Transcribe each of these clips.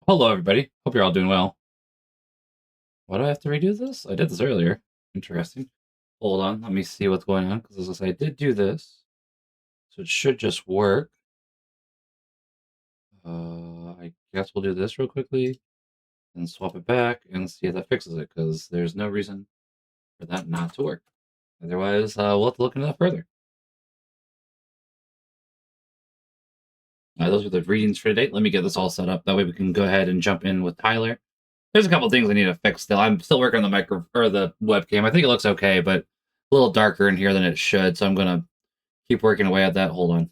Hello, everybody. Hope you're all doing well. Why do I have to redo this? I did this earlier. Interesting. Hold on. Let me see what's going on. Because as I did do this, so it should just work. I guess we'll do this real quickly and swap it back and see if that fixes it. Because there's no reason for that not to work. Otherwise, we'll have to look into that further. Those are the readings for today. Let me get this all set up. That way we can go ahead and jump in with Tyler. There's a couple things I need to fix still. I'm still working on the micro or the webcam. I think it looks okay, but a little darker in here than it should. So I'm gonna keep working away at that. Hold on.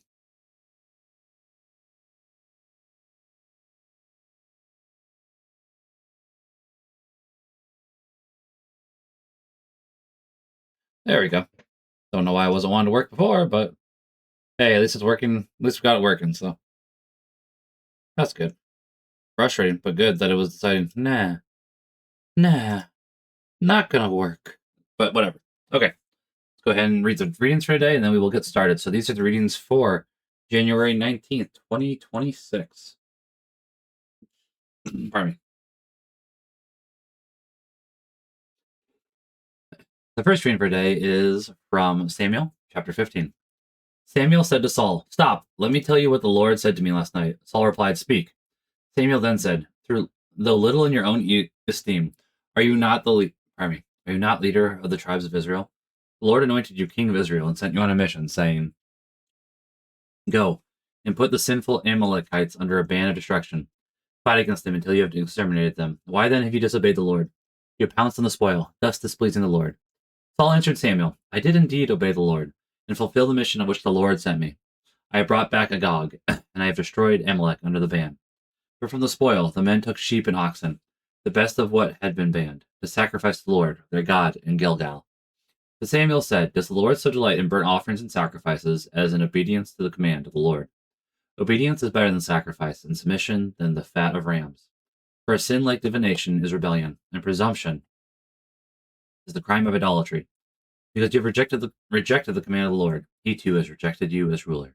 There we go. Don't know why I wasn't wanting to work before, but hey, at least it's working. At least we got it working, so that's good. Frustrating, but good that it was deciding, nah, not gonna work. But whatever. Okay, let's go ahead and read the readings for today, and then we will get started. So these are the readings for January 19th, 2026. Pardon me. The first reading for today is from Samuel, chapter 15. Samuel said to Saul, "Stop, let me tell you what the Lord said to me last night." Saul replied, "Speak." Samuel then said, though little in your own esteem, are you not are you not leader of the tribes of Israel? The Lord anointed you king of Israel and sent you on a mission, saying, Go and put the sinful Amalekites under a ban of destruction. Fight against them until you have exterminated them. Why then have you disobeyed the Lord? You have pounced on the spoil, thus displeasing the Lord. Saul answered Samuel, I did indeed obey the Lord, and fulfill the mission of which the Lord sent me. I have brought back Agag, and I have destroyed Amalek under the ban. For from the spoil the men took sheep and oxen, the best of what had been banned, to sacrifice to the Lord, their God, in Gilgal. But Samuel said, Does the Lord so delight in burnt offerings and sacrifices as in obedience to the command of the Lord? Obedience is better than sacrifice, and submission than the fat of rams. For a sin like divination is rebellion, and presumption is the crime of idolatry. Because you have rejected the command of the Lord, he too has rejected you as ruler.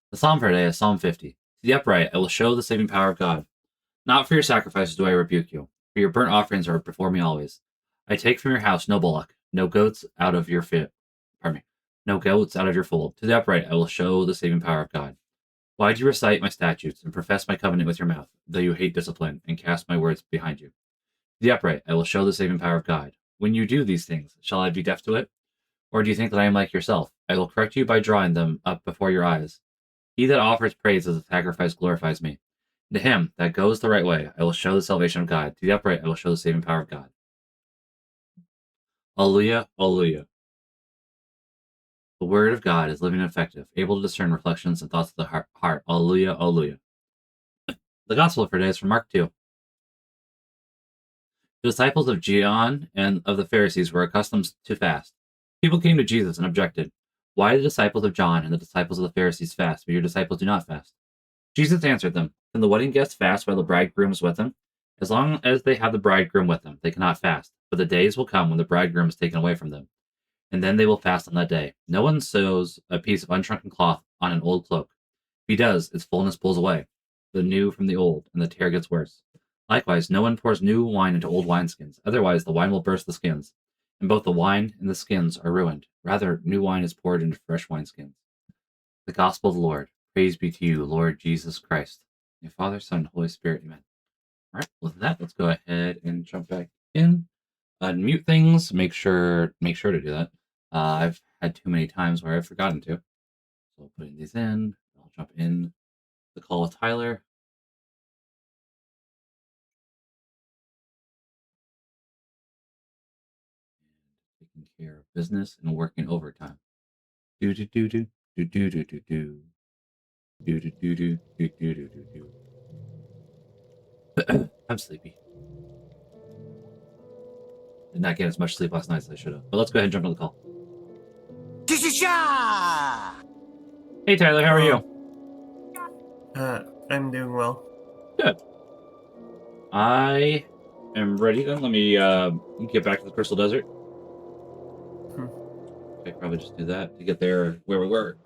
The psalm for today is Psalm 50. To the upright I will show the saving power of God. Not for your sacrifices do I rebuke you, for your burnt offerings are before me always. I take from your house no bullock, no goats out of your no goats out of your fold. To the upright I will show the saving power of God. Why do you recite my statutes and profess my covenant with your mouth, though you hate discipline and cast my words behind you? To the upright I will show the saving power of God. When you do these things, shall I be deaf to it? Or do you think that I am like yourself? I will correct you by drawing them up before your eyes. He that offers praise as a sacrifice glorifies me. To him that goes the right way, I will show the salvation of God. To the upright, I will show the saving power of God. Alleluia, alleluia. The word of God is living and effective, able to discern reflections and thoughts of the heart. Alleluia, alleluia. The gospel for today is from Mark 2. The disciples of John and of the Pharisees were accustomed to fast. People came to Jesus and objected, Why do the disciples of John and the disciples of the Pharisees fast, but your disciples do not fast? Jesus answered them, Can the wedding guests fast while the bridegroom is with them? As long as they have the bridegroom with them, they cannot fast. But the days will come when the bridegroom is taken away from them, and then they will fast on that day. No one sews a piece of unshrunken cloth on an old cloak. If he does, its fullness pulls away the new from the old, and the tear gets worse. Likewise, no one pours new wine into old wineskins. Otherwise, the wine will burst the skins, and both the wine and the skins are ruined. Rather, new wine is poured into fresh wineskins. The Gospel of the Lord. Praise be to you, Lord Jesus Christ. Your Father, Son, Holy Spirit. Amen. All right, with that, let's go ahead and jump back in. Unmute things. Make sure to do that. I've had too many times where I've forgotten to. So putting these in. I'll jump in the call with Tyler. And taking care of business and working overtime. Do do do do do do do do do. Do do do do do do do do do. I'm sleepy. Did not get as much sleep last night as I should have. But let's go ahead and jump on the call. Hey Tyler, how are you? I'm doing well. Good. I am ready then. Let me get back to the Crystal Desert. I could probably just do that to get there where we were.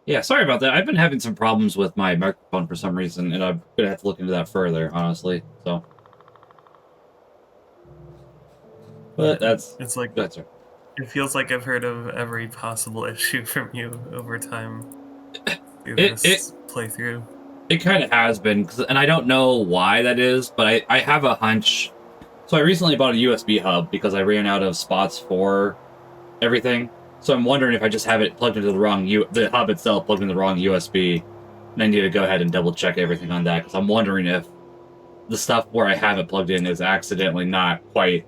Yeah, sorry about that. I've been having some problems with my microphone for some reason, and I'm gonna have to look into that further, honestly. So, but Yeah, that's it's like that's right. it feels like I've heard of every possible issue from you over time through It this playthrough. it kind of has been, and I don't know why that is, but I have a hunch. So I recently bought a USB hub because I ran out of spots for everything. So I'm wondering if I just have it plugged into the hub itself plugged into the wrong USB, and I need to go ahead and double check everything on that because I'm wondering if the stuff where I have it plugged in is accidentally not quite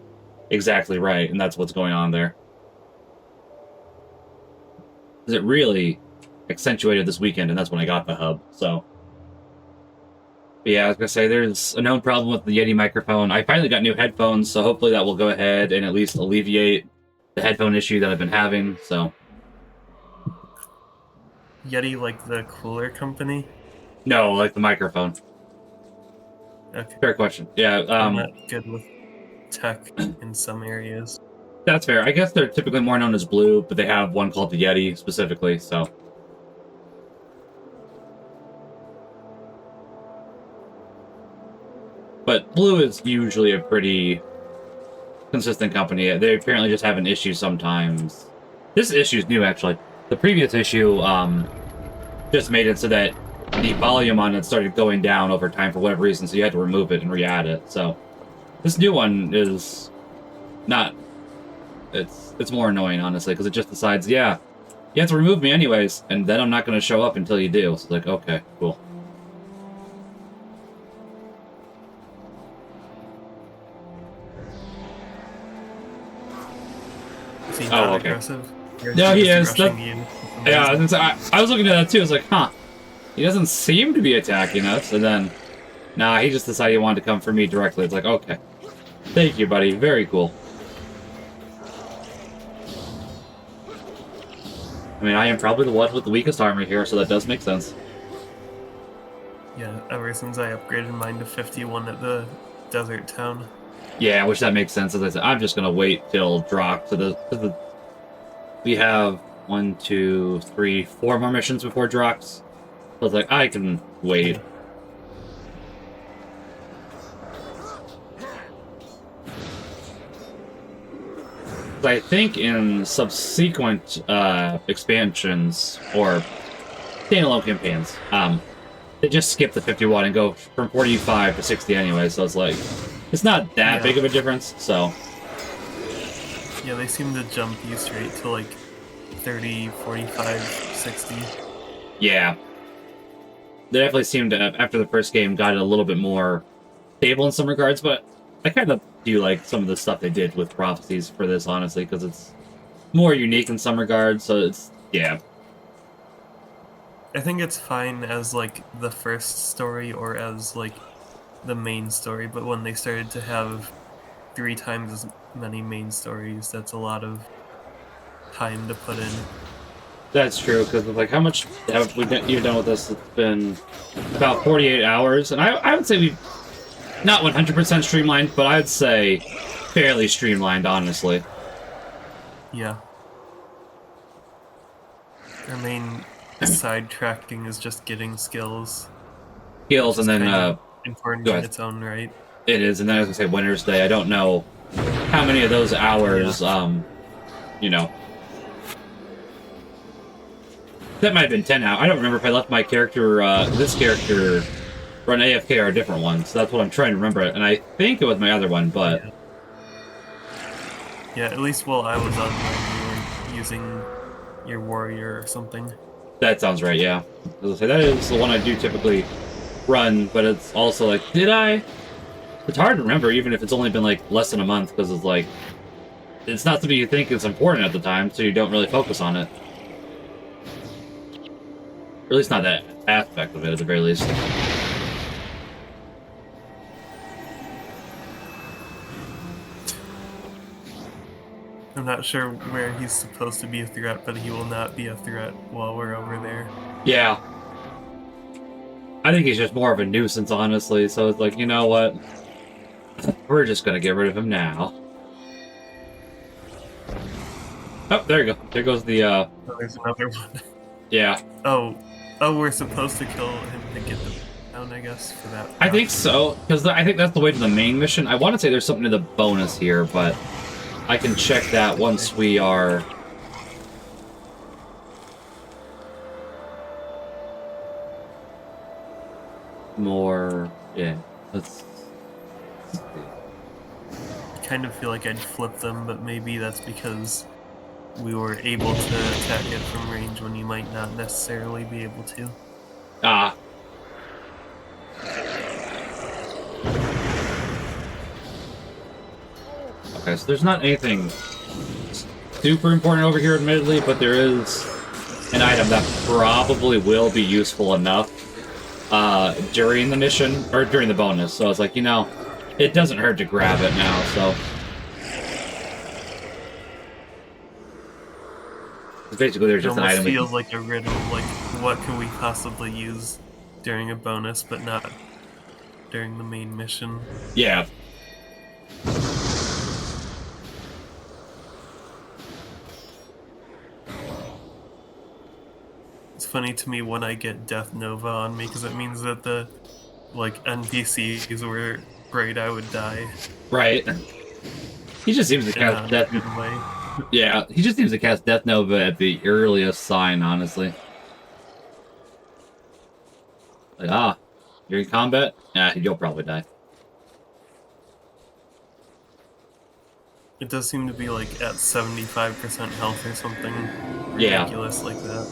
exactly right, and that's what's going on there. Because it really accentuated this weekend, and that's when I got the hub. So, but yeah, I was gonna say there's a known problem with the Yeti microphone. I finally got new headphones, so hopefully that will go ahead and at least alleviate the headphone issue that I've been having. So, Yeti, like the cooler company? no, like the microphone. Okay. Fair question. Yeah, I'm not good with tech in some areas. that's fair. I guess they're typically more known as Blue, but they have one called the Yeti specifically. So, but Blue is usually a pretty consistent company. They apparently just have an issue sometimes. This issue is new, actually. The previous issue just made it so that the volume on it started going down over time for whatever reason, so you had to remove it and re-add it. So this new one is not. It's more annoying, honestly, because it just decides, yeah, you have to remove me anyways, and then I'm not going to show up until you do. So it's like, okay, cool. Is he Oh, not okay. aggressive? Or No, he just is. rushing you? Yeah, I was looking at that too. I was like, huh. He doesn't seem to be attacking us. And then, nah, he just decided he wanted to come for me directly. It's like, okay. Thank you, buddy. Very cool. I mean, I am probably the one with the weakest armor here, so that does make sense. Yeah, ever since I upgraded mine to 51 at the desert town. Yeah, which that makes sense. As I said, I'm just gonna wait till Drock we have 1, 2, 3, 4 more missions before Drox. So it's like I can wait. Yeah. I think in subsequent expansions or standalone campaigns, they just skip the 51 and go from 45 to 60 anyway. So it's like it's not that big of a difference. So yeah, they seem to jump you straight to like 30, 45, 60. yeah, they definitely seemed to after the first game got it a little bit more stable in some regards. But I kind of do like some of the stuff they did with prophecies for this, honestly, because it's more unique in some regards. So it's yeah. I think it's fine as like the first story or as like the main story, but when they started to have 3 times as many main stories, that's a lot of time to put in. That's true, because like how much have you've done with this? It's been about 48 hours, and I would say we've not 100% streamlined, but I'd say fairly streamlined, honestly. Yeah. Our main sidetracking is just getting skills. Skills, and then Important in its own right. it is, and then I was gonna say Winter's Day. I don't know how many of those hours, you know. That might have been 10 hours. I don't remember if I left my character, this character, run AFK or a different one. So that's what I'm trying to remember. And I think it was my other one, but yeah, at least while I was on mine, you were using your warrior or something. That sounds right. Yeah, as I say, that is the one I do typically run. But it's also like, did I? It's hard to remember, even if it's only been like less than a month, because it's like it's not something you think is important at the time, so you don't really focus on it. Or at least not that aspect of it, at the very least. I'm not sure where he's supposed to be a threat, but he will not be a threat while we're over there. Yeah. I think he's just more of a nuisance, honestly, so it's like, you know what? We're just gonna get rid of him now. Oh, there you go. There goes the, Oh, there's another one. Yeah. Oh, we're supposed to kill him to get the down, I guess, for that. I think so, because I think that's the way to the main mission. I want to say there's something to the bonus here, but I can check that once we are... more... yeah. Let's see. I kind of feel like I'd flip them, but maybe that's because we were able to attack it from range when you might not necessarily be able to. Ah. Okay, so there's not anything super important over here, admittedly, but there is an item that probably will be useful enough during the mission, or during the bonus. So it's like, you know, it doesn't hurt to grab it now, so... basically, there's just an item. It almost feels like a riddle, like, what can we possibly use during a bonus, but not during the main mission? Yeah. It's funny to me when I get Death Nova on me, because it means that the, like, NPCs were afraid I would die. Right. He just seems to cast Death... yeah, he just seems to cast Death Nova at the earliest sign, honestly. Like, ah, you're in combat? Nah, you'll probably die. It does seem to be, like, at 75% health or something ridiculous like that.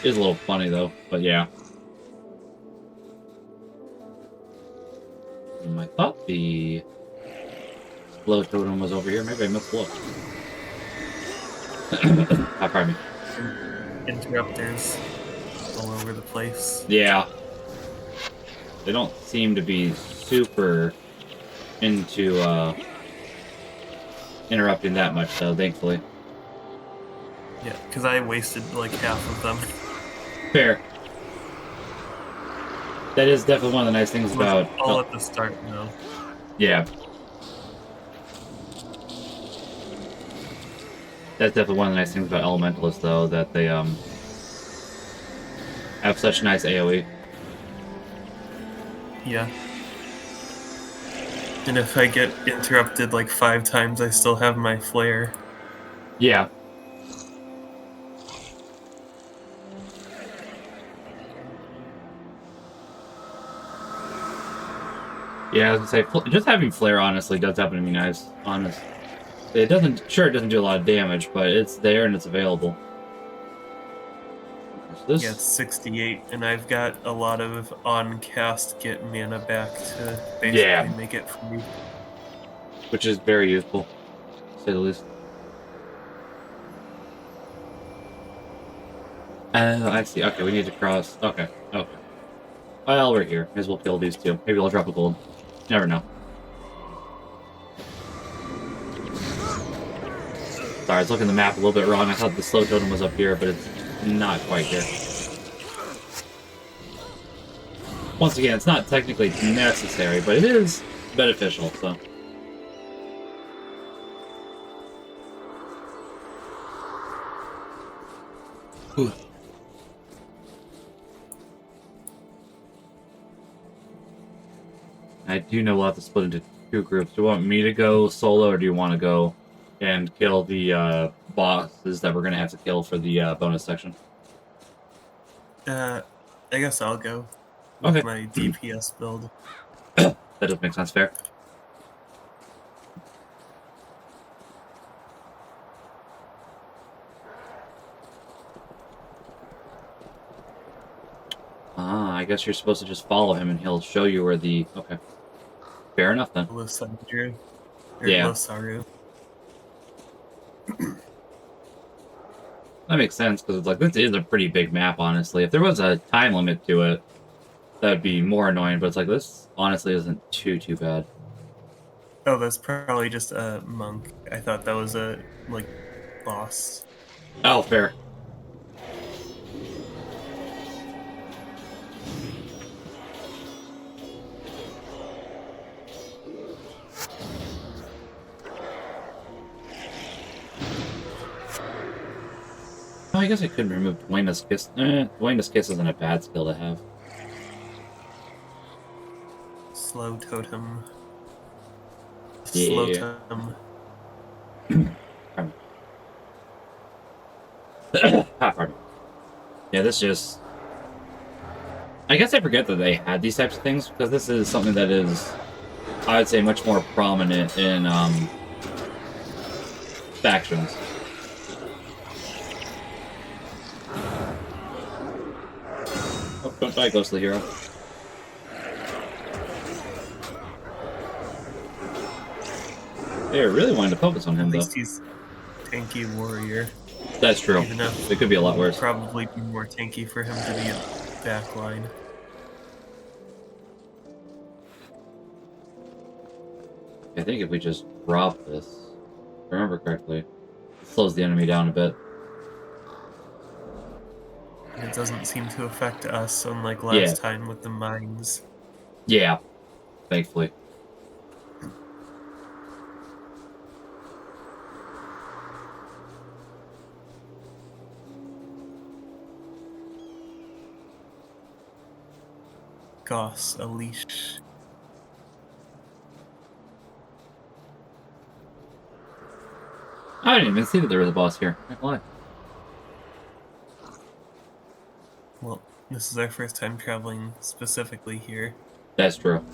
It is a little funny, though, but yeah. I thought the slow totem was over here. Maybe I missed the look. Pardon me. Interrupters all over the place. Yeah. They don't seem to be super into interrupting that much, though, thankfully. Yeah, because I wasted like half of them. Fair. That is definitely one of the nice things about... all at the start, though. Yeah. That's definitely one of the nice things about Elementalists, though, that they have such nice AoE. Yeah. And if I get interrupted like 5 times, I still have my flare. Yeah. Yeah, I was gonna say, just having flare honestly does happen to be nice. Honest, it doesn't. Sure, it doesn't do a lot of damage, but it's there and it's available. Yeah, it's 68, and I've got a lot of on-cast get mana back to basically make it free. Which is very useful, to say the least. I see. Okay, we need to cross. Okay, okay. Well, we're here. May as well kill these two. Maybe I'll drop a gold. You never know. Sorry, I was looking at the map a little bit wrong. I thought the slow totem was up here, but it's not quite here. Once again, it's not technically necessary, but it is beneficial, so... Ooh. I do know we'll have to split into 2 groups. Do you want me to go solo, or do you want to go and kill the bosses that we're going to have to kill for the bonus section? I guess I'll go with my DPS build. That does make sense. Fair. Ah, I guess you're supposed to just follow him and he'll show you where the... Okay. Fair enough, then. Losaru. Yeah. Losaru. That makes sense, because it's like, this is a pretty big map, honestly. If there was a time limit to it, that would be more annoying, but it's like, this honestly isn't too bad. Oh, that's probably just a monk. I thought that was a, like, boss. Oh, fair. I guess I could remove Dwayne's Kiss. Dwayne's Kiss isn't a bad skill to have. Slow totem. Yeah. Slow totem. Pardon. Yeah, this just... I guess I forget that they had these types of things, because this is something that is, I would say, much more prominent in, factions. Oh, don't die, Ghostly Hero. They really wanted to focus on him, At though. least he's tanky warrior. That's true. Even if It could be a lot worse. Probably be more tanky for him to be a backline. I think if we just drop this, if I remember correctly, it slows the enemy down a bit. It doesn't seem to affect us, unlike last time with the mines. Yeah, thankfully. Goss, a leash. I didn't even see that there was a boss here. Why? Well, this is our first time traveling specifically here. That's true.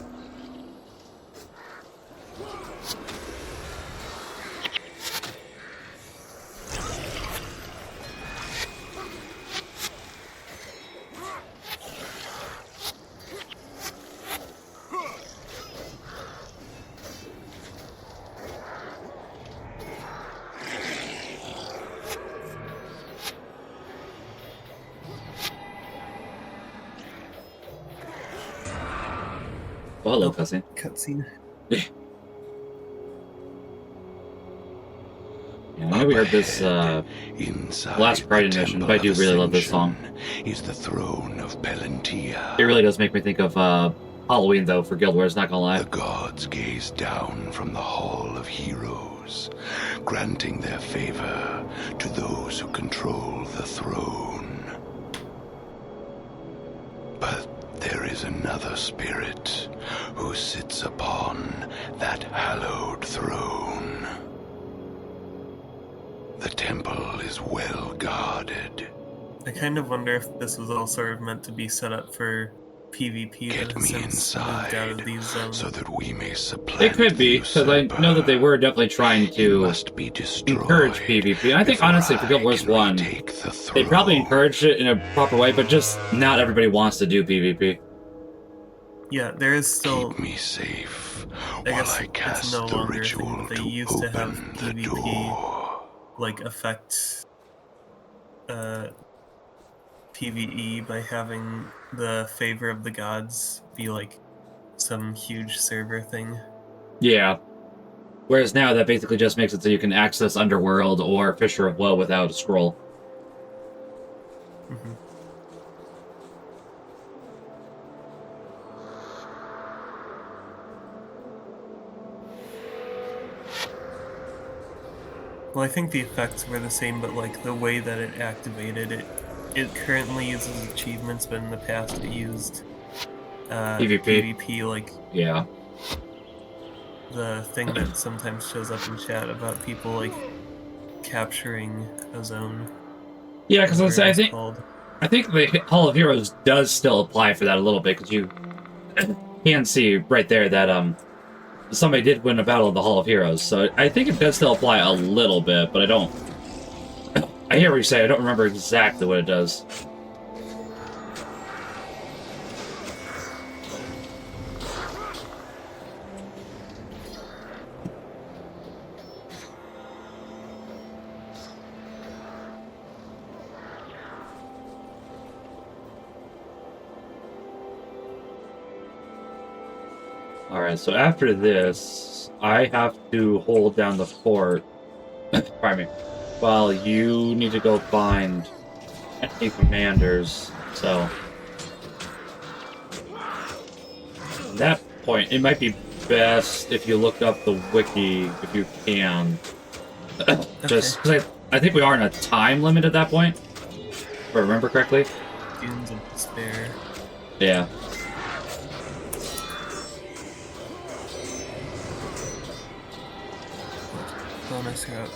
Oh, hello, cutscene. Cutscene. Yeah, I know we heard this last Pride mission, but I do really love this song. Is the throne of Palantir. It really does make me think of Halloween, though, for Guild Wars, not gonna lie. The gods gaze down from the Hall of Heroes, granting their favor to those who control the throne. But there is another spirit who sits upon that hallowed throne. The temple is well guarded. I kind of wonder if this was all sort of meant to be set up for PvP. Get me inside, out of these zones. so that we may supplant. It could be, because I know that they were definitely trying to must be destroyed encourage PvP. And I think, honestly, for Guild Wars 1, they probably encouraged it in a proper way, but just not everybody wants to do PvP. Yeah, there is still. Keep me safe I while guess I it's cast no the longer a thing, ritual but they to used to have open the PvP door. like affect PvE by having the favor of the gods be like some huge server thing. Yeah. Whereas now, that basically just makes it so you can access Underworld or Fissure of Woe without a scroll. Mm-hmm. Well, I think the effects were the same, but like the way that it activated it, it currently uses achievements, but in the past it used PvP, like Yeah. the thing that sometimes shows up in chat about people like capturing a zone. Yeah, because I think called. the Hall of Heroes does still apply for that a little bit, because you can see right there that somebody did win a battle of the Hall of Heroes, so I think it does still apply a little bit, but I don't... I hear what you say, I don't remember exactly what it does. Alright, so after this, I have to hold down the fort, pardon me, while you need to go find any commanders, so... At that point, it might be best if you look up the wiki, if you can. Just because I think we are in a time limit at that point. if I remember correctly. Dunes of Despair. Yeah. Bonus route.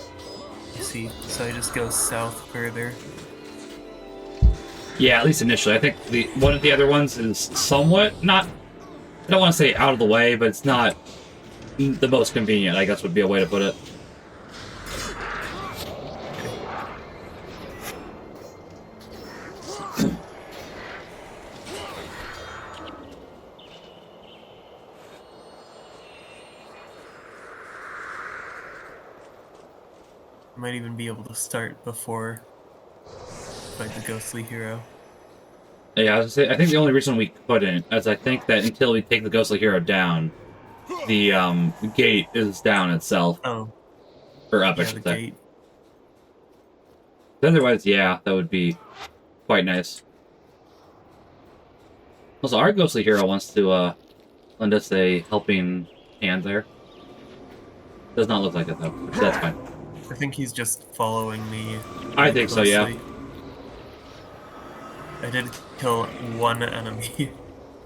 I see. So I just go south further. Yeah, at least initially. I think one of the other ones is somewhat not. I don't want to say out of the way, but it's not the most convenient, I guess would be a way to put it. Might even be able to start before fight the ghostly hero. Yeah, I was gonna say, I think the only reason we couldn't is I think that until we take the ghostly hero down, the gate is down itself. Oh, Or up, I yeah, the should say. gate. Otherwise, yeah, that would be quite nice. Also, our ghostly hero wants to lend us a helping hand there. Does not look like it though, which that's fine. I think he's just following me. I think so, yeah. closely. I did kill one enemy,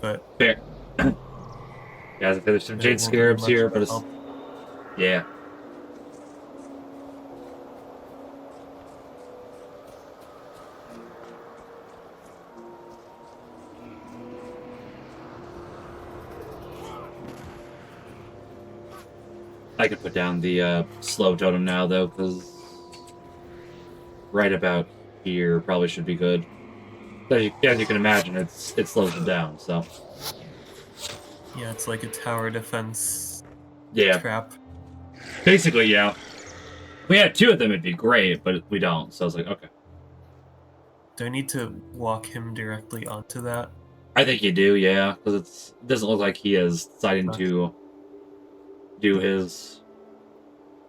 but Fair. Yeah, there's some it jade won't be scarabs much here, of a but it's help. yeah. I could put down the slow totem now, though, because right about here probably should be good. As you can imagine, it slows them down, so... Yeah, it's like a tower defense Yeah. trap. Basically, yeah. If we had two of them, it'd be great, but we don't, so I was like, okay. Do I need to walk him directly onto that? I think you do, yeah, because it doesn't look like he is deciding to do his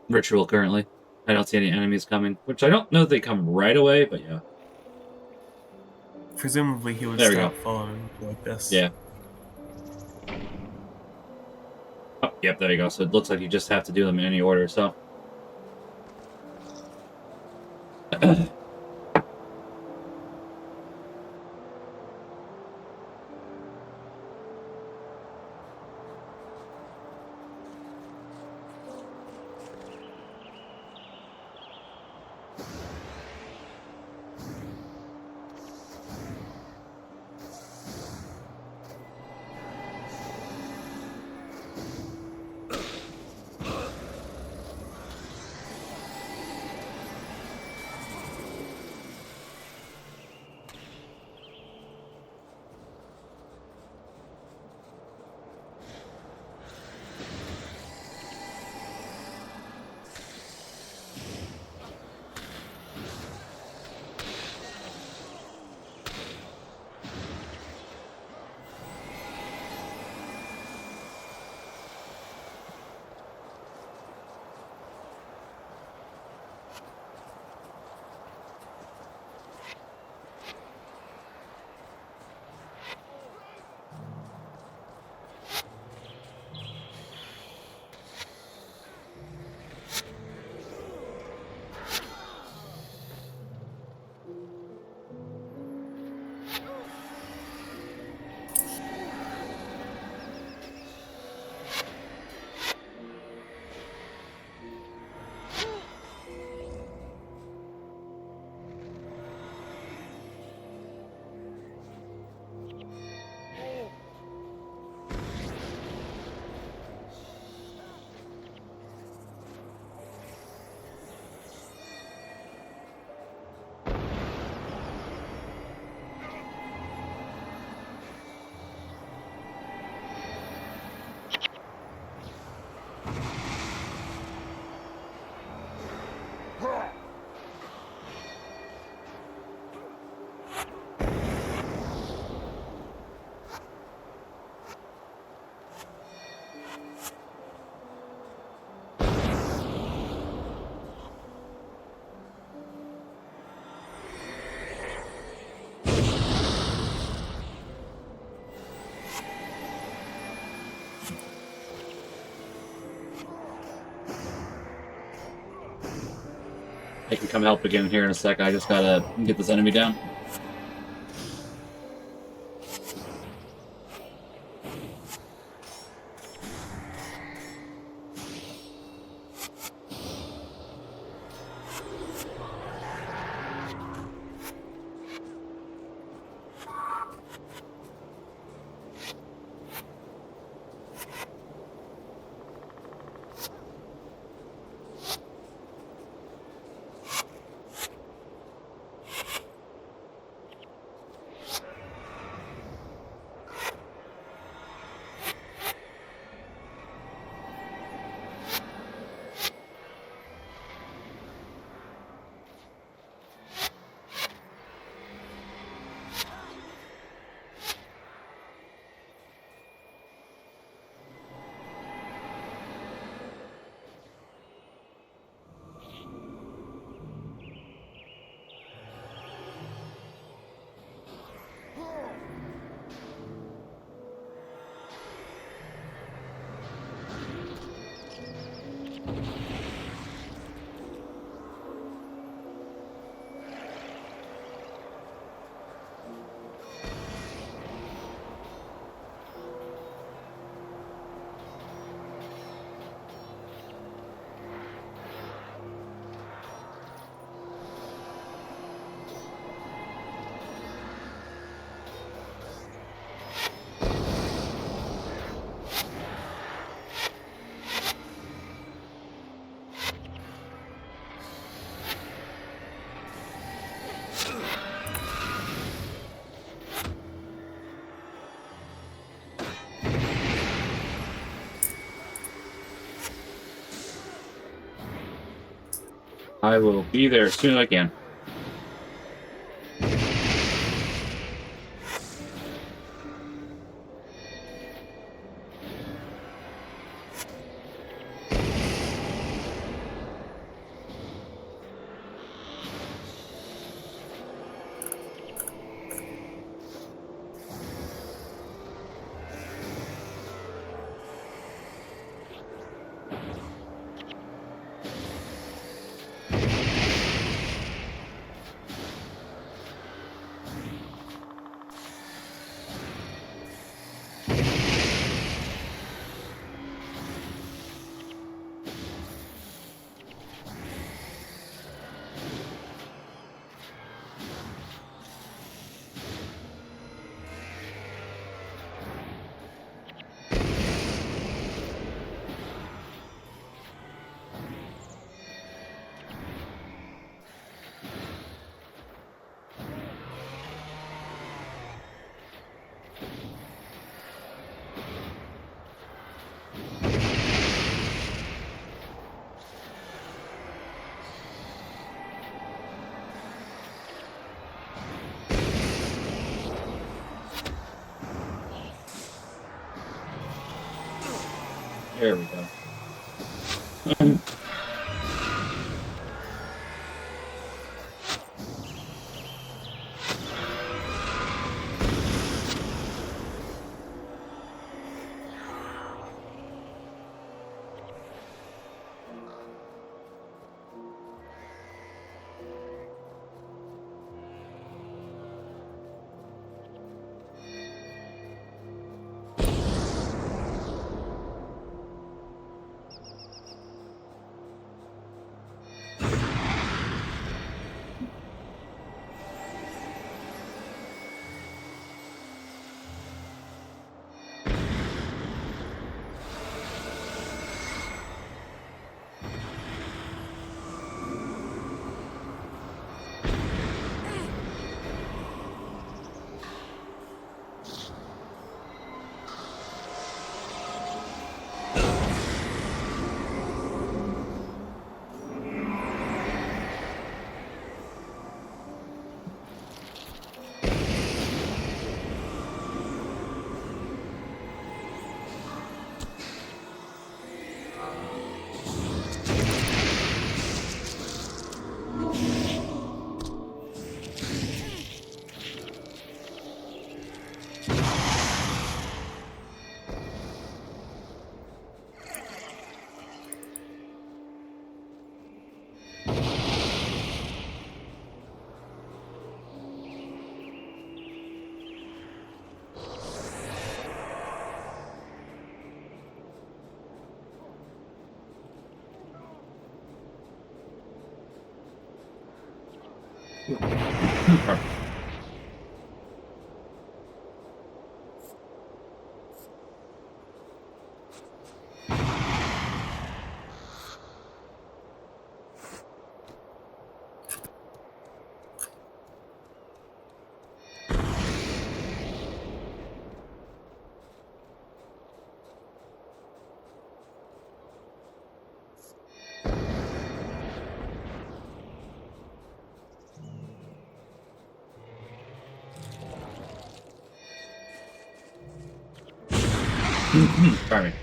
ritual currently. I don't see any enemies coming, which I don't know if they come right away, but yeah. Presumably he would There we stop go. following me like this. Yeah. Oh, yep, there you go. So it looks like you just have to do them in any order, so... I can come help again here in a sec. I just gotta get this enemy down. I will be there as soon as I can. There we go. Pardon me.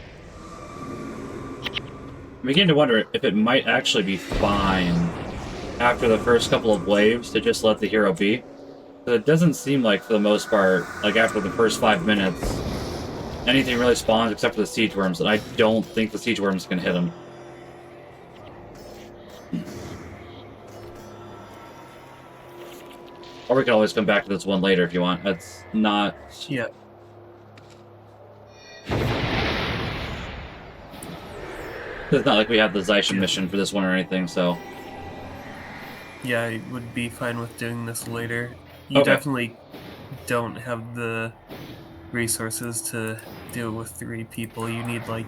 I'm beginning to wonder if it might actually be fine after the first couple of waves to just let the hero be. But it doesn't seem like, for the most part, like after the first 5 minutes, anything really spawns except for the siege worms, and I don't think the siege worms can hit him. Or we can always come back to this one later if you want. That's not... Yeah. It's not like we have the Zaishin mission for this one or anything, so... Yeah, I would be fine with doing this later. You Okay. definitely don't have the resources to deal with 3 people. You need, like,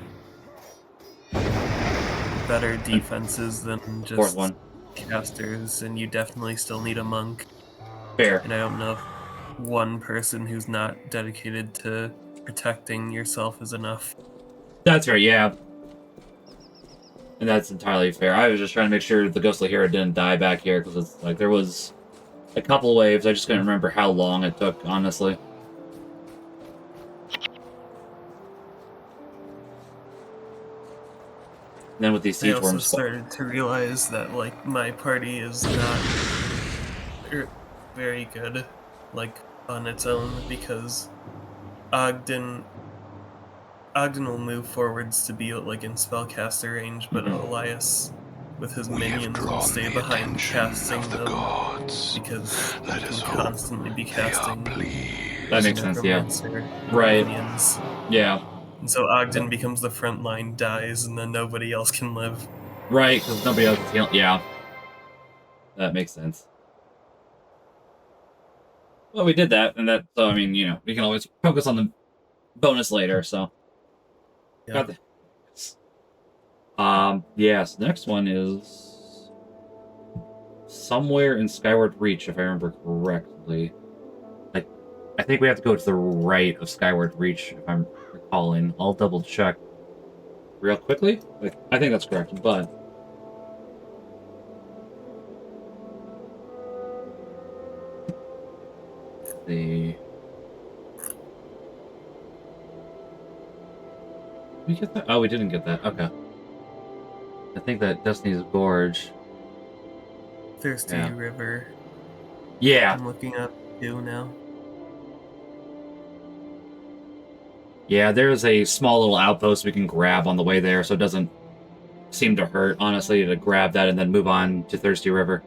better defenses than Fourth just one. casters, and you definitely still need a monk. Fair. And I don't know if one person who's not dedicated to protecting yourself is enough. That's right, yeah. And that's entirely fair. I was just trying to make sure the ghostly hero didn't die back here, because it's like there was a couple waves. I just couldn't remember how long it took, honestly. And then with these I siege also worms, started to realize that like my party is not very good, like on its own, because Ogden will move forwards to be like in spellcaster range, but Elias with his We have minions will drawn stay the behind attention casting of the them gods. because Let he us can hope constantly be they are casting pleased. that makes sense, yeah. necromancer Right. minions. Yeah. And so Ogden becomes the front line, dies, and then nobody else can live. Right, because nobody else is healing. Yeah. That makes sense. Well, we did that, and so, I mean, you know, we can always focus on the bonus later, so. Yeah. Got the... Yes, the next one is somewhere in Skyward Reach, if I remember correctly. I think we have to go to the right of Skyward Reach, if I'm recalling. I'll double check real quickly. I think that's correct, but the... Did we get that? Oh, we didn't get that. Okay. I think that Destiny's Gorge. Thirsty Yeah. River. Yeah. I'm looking up too now. Yeah, there's a small little outpost we can grab on the way there, so it doesn't seem to hurt, honestly, to grab that and then move on to Thirsty River.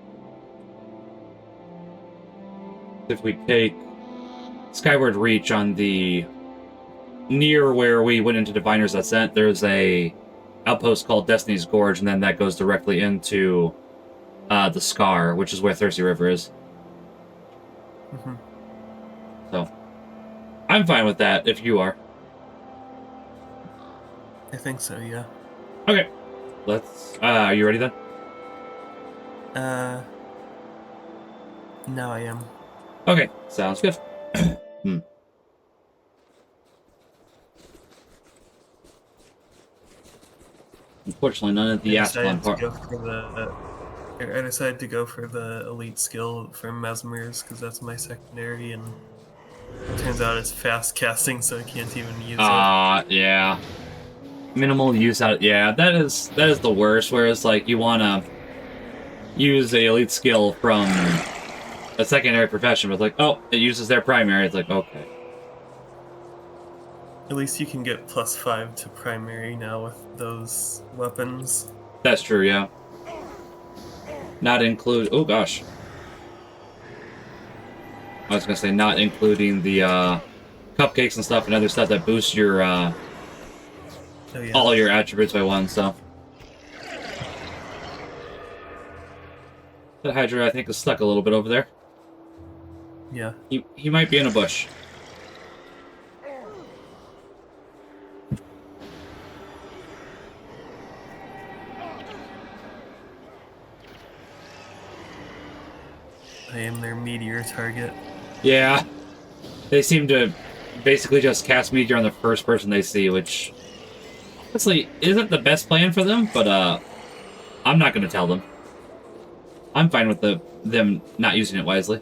If we take Skyward Reach on the... near where we went into Diviner's Ascent, there's a outpost called Destiny's Gorge, and then that goes directly into the Scar, which is where Thirsty River is. Mm-hmm. So, I'm fine with that, if you are. I think so, yeah. Okay. Let's... are you ready then? Now I am. Okay, sounds good. Unfortunately, none of the Ascalon part. I decided to go for the elite skill from Mesmer's because that's my secondary, and it turns out it's fast casting, so I can't even use it. Yeah. Minimal use out. Yeah, that is the worst. Whereas, like, you wanna use a elite skill from a secondary profession, but like, oh, it uses their primary. It's like, okay. At least you can get +5 to primary now with those weapons. That's true. Yeah. Not include. Oh gosh. I was gonna say not including the cupcakes and stuff and other stuff that boosts your all your attributes by 1. So that Hydra, I think, is stuck a little bit over there. Yeah. He might be in a bush. I am their meteor target. Yeah. They seem to basically just cast meteor on the first person they see, which honestly isn't the best plan for them, but I'm not going to tell them. I'm fine with them not using it wisely.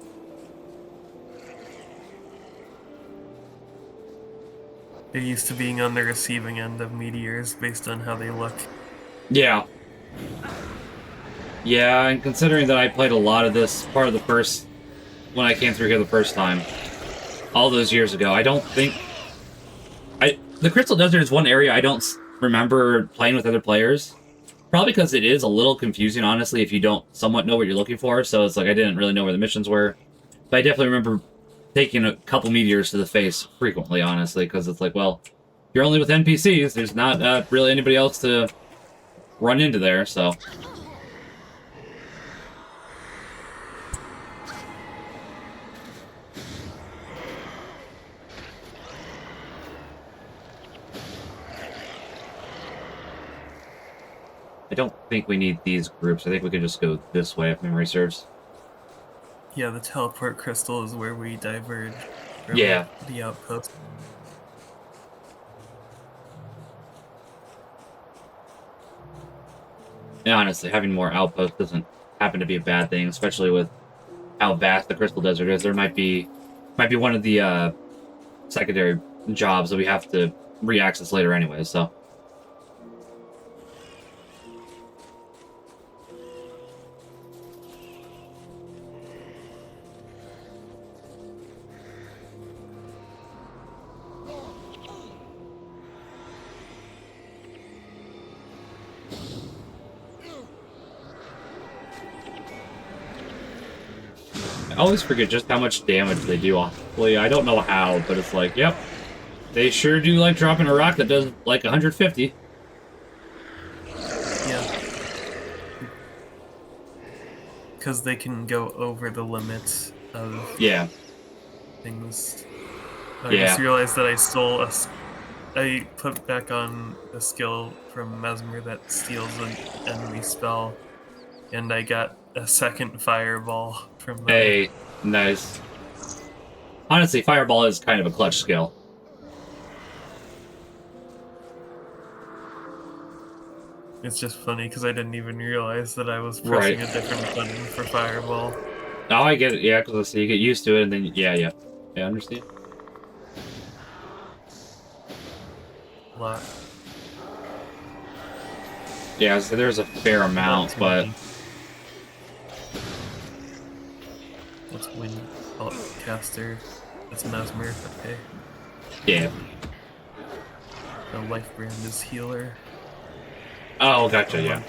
They're used to being on the receiving end of meteors based on how they look. Yeah. Yeah, and considering that I played a lot of this part of the first... when I came through here the first time, all those years ago, I don't think... The Crystal Desert is one area I don't remember playing with other players. Probably because it is a little confusing, honestly, if you don't somewhat know what you're looking for, so it's like I didn't really know where the missions were. But I definitely remember taking a couple meteors to the face frequently, honestly, because it's like, well, you're only with NPCs, there's not really anybody else to run into there, so... I don't think we need these groups. I think we can just go this way if memory serves. Yeah, the teleport crystal is where we diverge from the outpost. And honestly, having more outposts doesn't happen to be a bad thing, especially with how vast the Crystal Desert is. There might be one of the secondary jobs that we have to re-access later anyway, so. I always forget just how much damage they do, honestly. I don't know how, but it's like, yep. They sure do like dropping a rock that does like 150. Yeah. Because they can go over the limit of things. I just realized that I stole I put back on a skill from Mesmer that steals an enemy spell, and I got a second fireball from that. Hey, nice. Honestly, fireball is kind of a clutch skill. It's just funny because I didn't even realize that I was pressing a different button for fireball. Oh, I get it. Yeah, because you get used to it, and then yeah, I understand. Lot. Yeah, so there's a fair amount, but That's wind caster. That's Mesmer. Okay. yeah. The life brand is healer. Oh, gotcha. Yeah.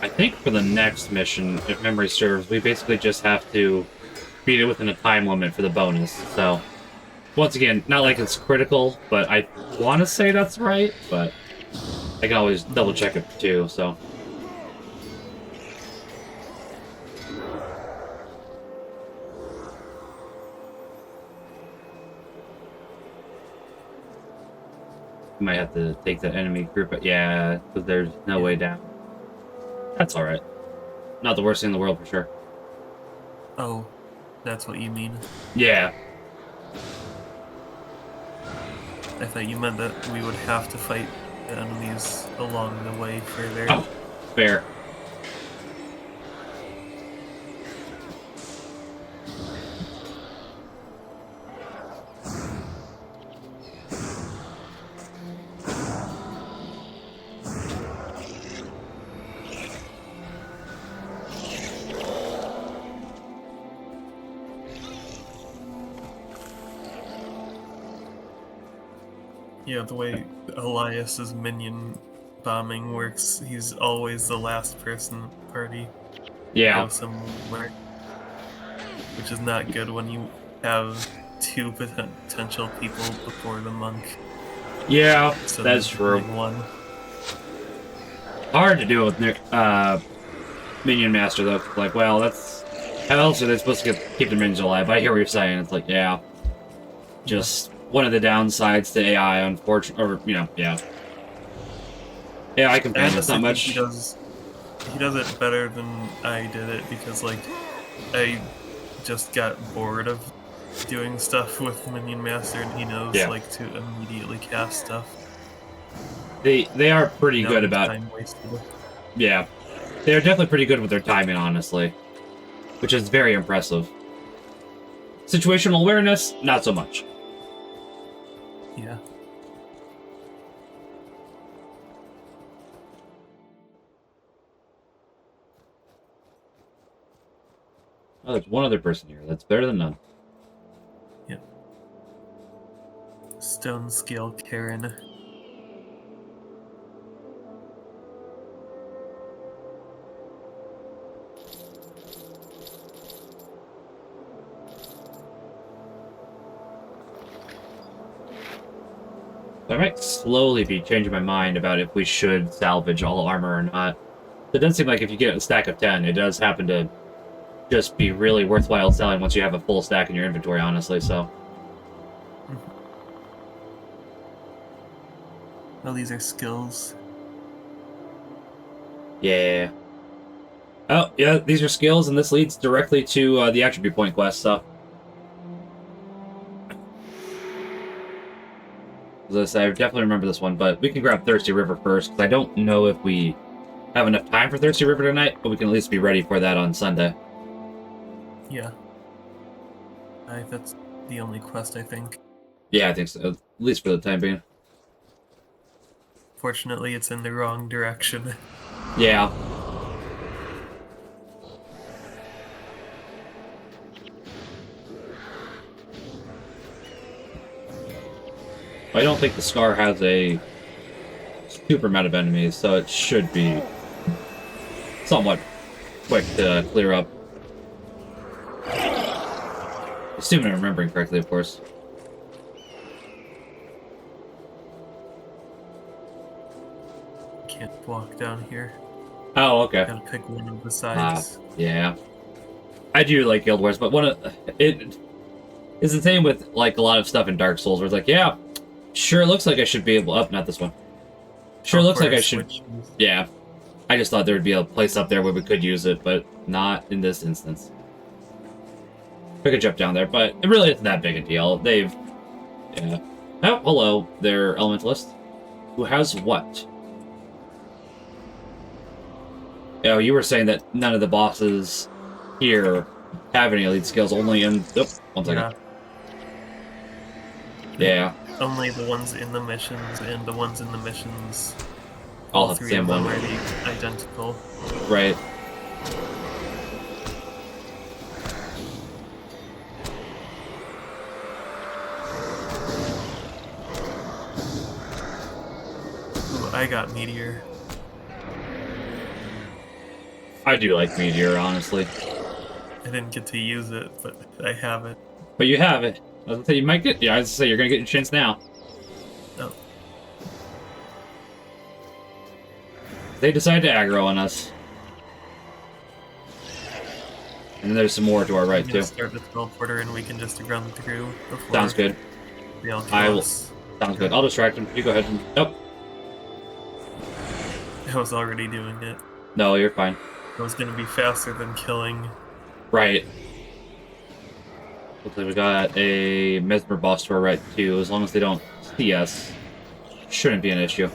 I think for the next mission, if memory serves, we basically just have to beat it within a time limit for the bonus. So, once again, not like it's critical, but I want to say that's right, but I can always double check it too, so. You might have to take that enemy group, but yeah, because there's no way down. That's alright. Not the worst thing in the world for sure. Oh, that's what you mean. Yeah. I thought you meant that we would have to fight the enemies along the way for their... Oh, fair. Yeah, the way Elias's minion bombing works, he's always the last person party. Yeah. Go somewhere. Which is not good when you have two potential people before the monk. Yeah, So that's true. One. Hard to do with Minion Master, though. Like, well, that's... How else are they supposed to keep their minions alive? I hear what you're saying. It's like, yeah. Just one of the downsides to AI, unfortunately. Or, you know, yeah. AI companions, not much. He does it better than I did it, because, like, I just got bored of doing stuff with Minion Master, and he knows, like, to immediately cast stuff. They are pretty good about... Time wasted. Yeah. They're definitely pretty good with their timing, honestly. Which is very impressive. Situational awareness, not so much. Yeah. Oh, there's one other person here. That's better than none. Yep. Stone Scale Karen. I might slowly be changing my mind about if we should salvage all armor or not. It does seem like if you get a stack of 10, it does happen to just be really worthwhile selling once you have a full stack in your inventory, honestly, so. Oh, these are skills. Yeah. Oh, yeah, these are skills, and this leads directly to the attribute point quest, so. As I say, I definitely remember this one, but we can grab Thirsty River first, because I don't know if we have enough time for Thirsty River tonight, but we can at least be ready for that on Sunday. Yeah. That's the only quest, I think. Yeah, I think so, at least for the time being. Fortunately, it's in the wrong direction. Yeah. I don't think the Scar has a super amount of enemies, so it should be somewhat quick to clear up. Assuming I'm remembering correctly, of course. Can't walk down here. Oh, okay. Gotta pick one of the sides. Yeah. I do like Guild Wars, but it is the same with like a lot of stuff in Dark Souls where it's like, yeah, sure it looks like I should be able not this one. Sure looks like I should. Yeah. I just thought there would be a place up there where we could use it, but not in this instance. We could jump down there, but it really isn't that big a deal. Yeah. Oh, hello there, Elementalist. Who has what? Oh, you were saying that none of the bosses here have any elite skills, only in... Oh, one second. Yeah. Only the ones in the missions, and the ones in the missions... All have the same one. Are identical. Right. Ooh, I got Meteor. I do like Meteor, honestly. I didn't get to use it, but I have it. But you have it. I was gonna say you might get... Yeah, I was gonna say you're gonna get your chance now. Oh. They decide to aggro on us. And then there's some more to our right, too. Start the teleporter and we can just run through before... Sounds good. I will... Sounds good. I'll distract him. You go ahead and... Nope. I was already doing it. No, you're fine. It was gonna be faster than killing. Right. Looks like we got a Mesmer boss to our right, too. As long as they don't see us, shouldn't be an issue.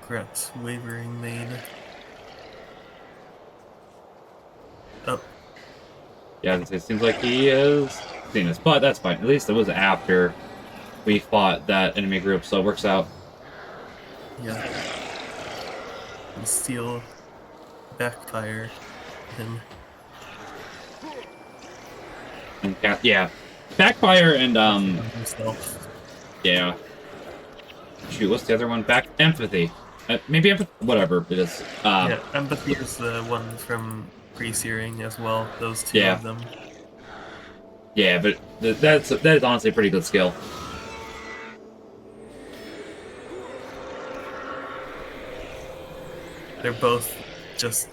Gret's Wavering Maid. Up. Yeah, it seems like he is seeing us, but that's fine. At least it was after we fought that enemy group, so it works out. Yeah. And steal backfire him. And yeah. Backfire and Himself. yeah. Shoot, what's the other one? Empathy. Maybe empathy, whatever it is. Yeah, empathy is the one from pre-searing as well. Those two of them. Yeah, but that is honestly a pretty good skill. They're both just,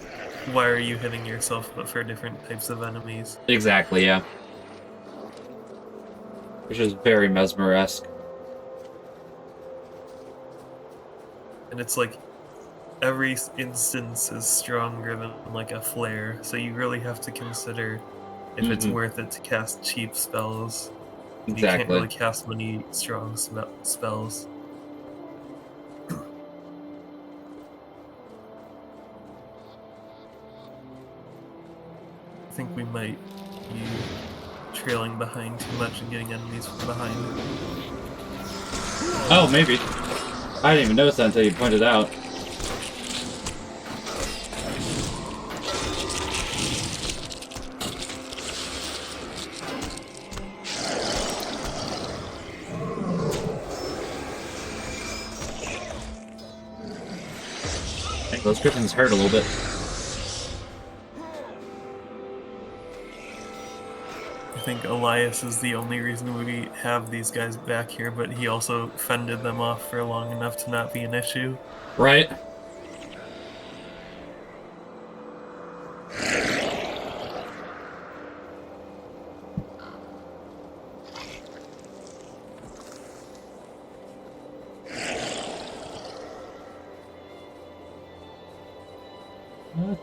why are you hitting yourself, but for different types of enemies. Exactly, yeah. Which is very Mesmer-esque. And it's like, every instance is stronger than like a flare, so you really have to consider if it's worth it to cast cheap spells. Exactly. You can't really cast many strong spells. I think we might be trailing behind too much and getting enemies from behind. Oh, maybe. I didn't even notice that until you pointed out. I think those griffins hurt a little bit. I think Elias is the only reason we have these guys back here, but he also fended them off for long enough to not be an issue. Right.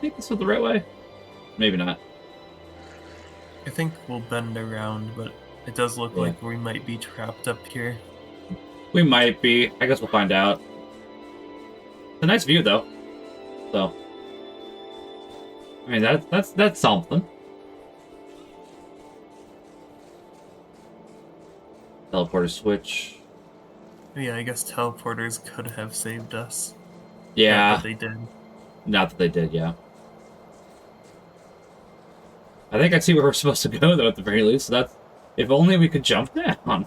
think this was the right way. Maybe not. I think we'll bend around, but it does look Yeah. like we might be trapped up here. We might be. I guess we'll find out. It's a nice view, though. So, I mean, that's something. Teleporter switch. Yeah, I guess teleporters could have saved us. Yeah. But they did. Not that they did, yeah. I think I see where we're supposed to go, though, at the very least. So that's... If only we could jump down.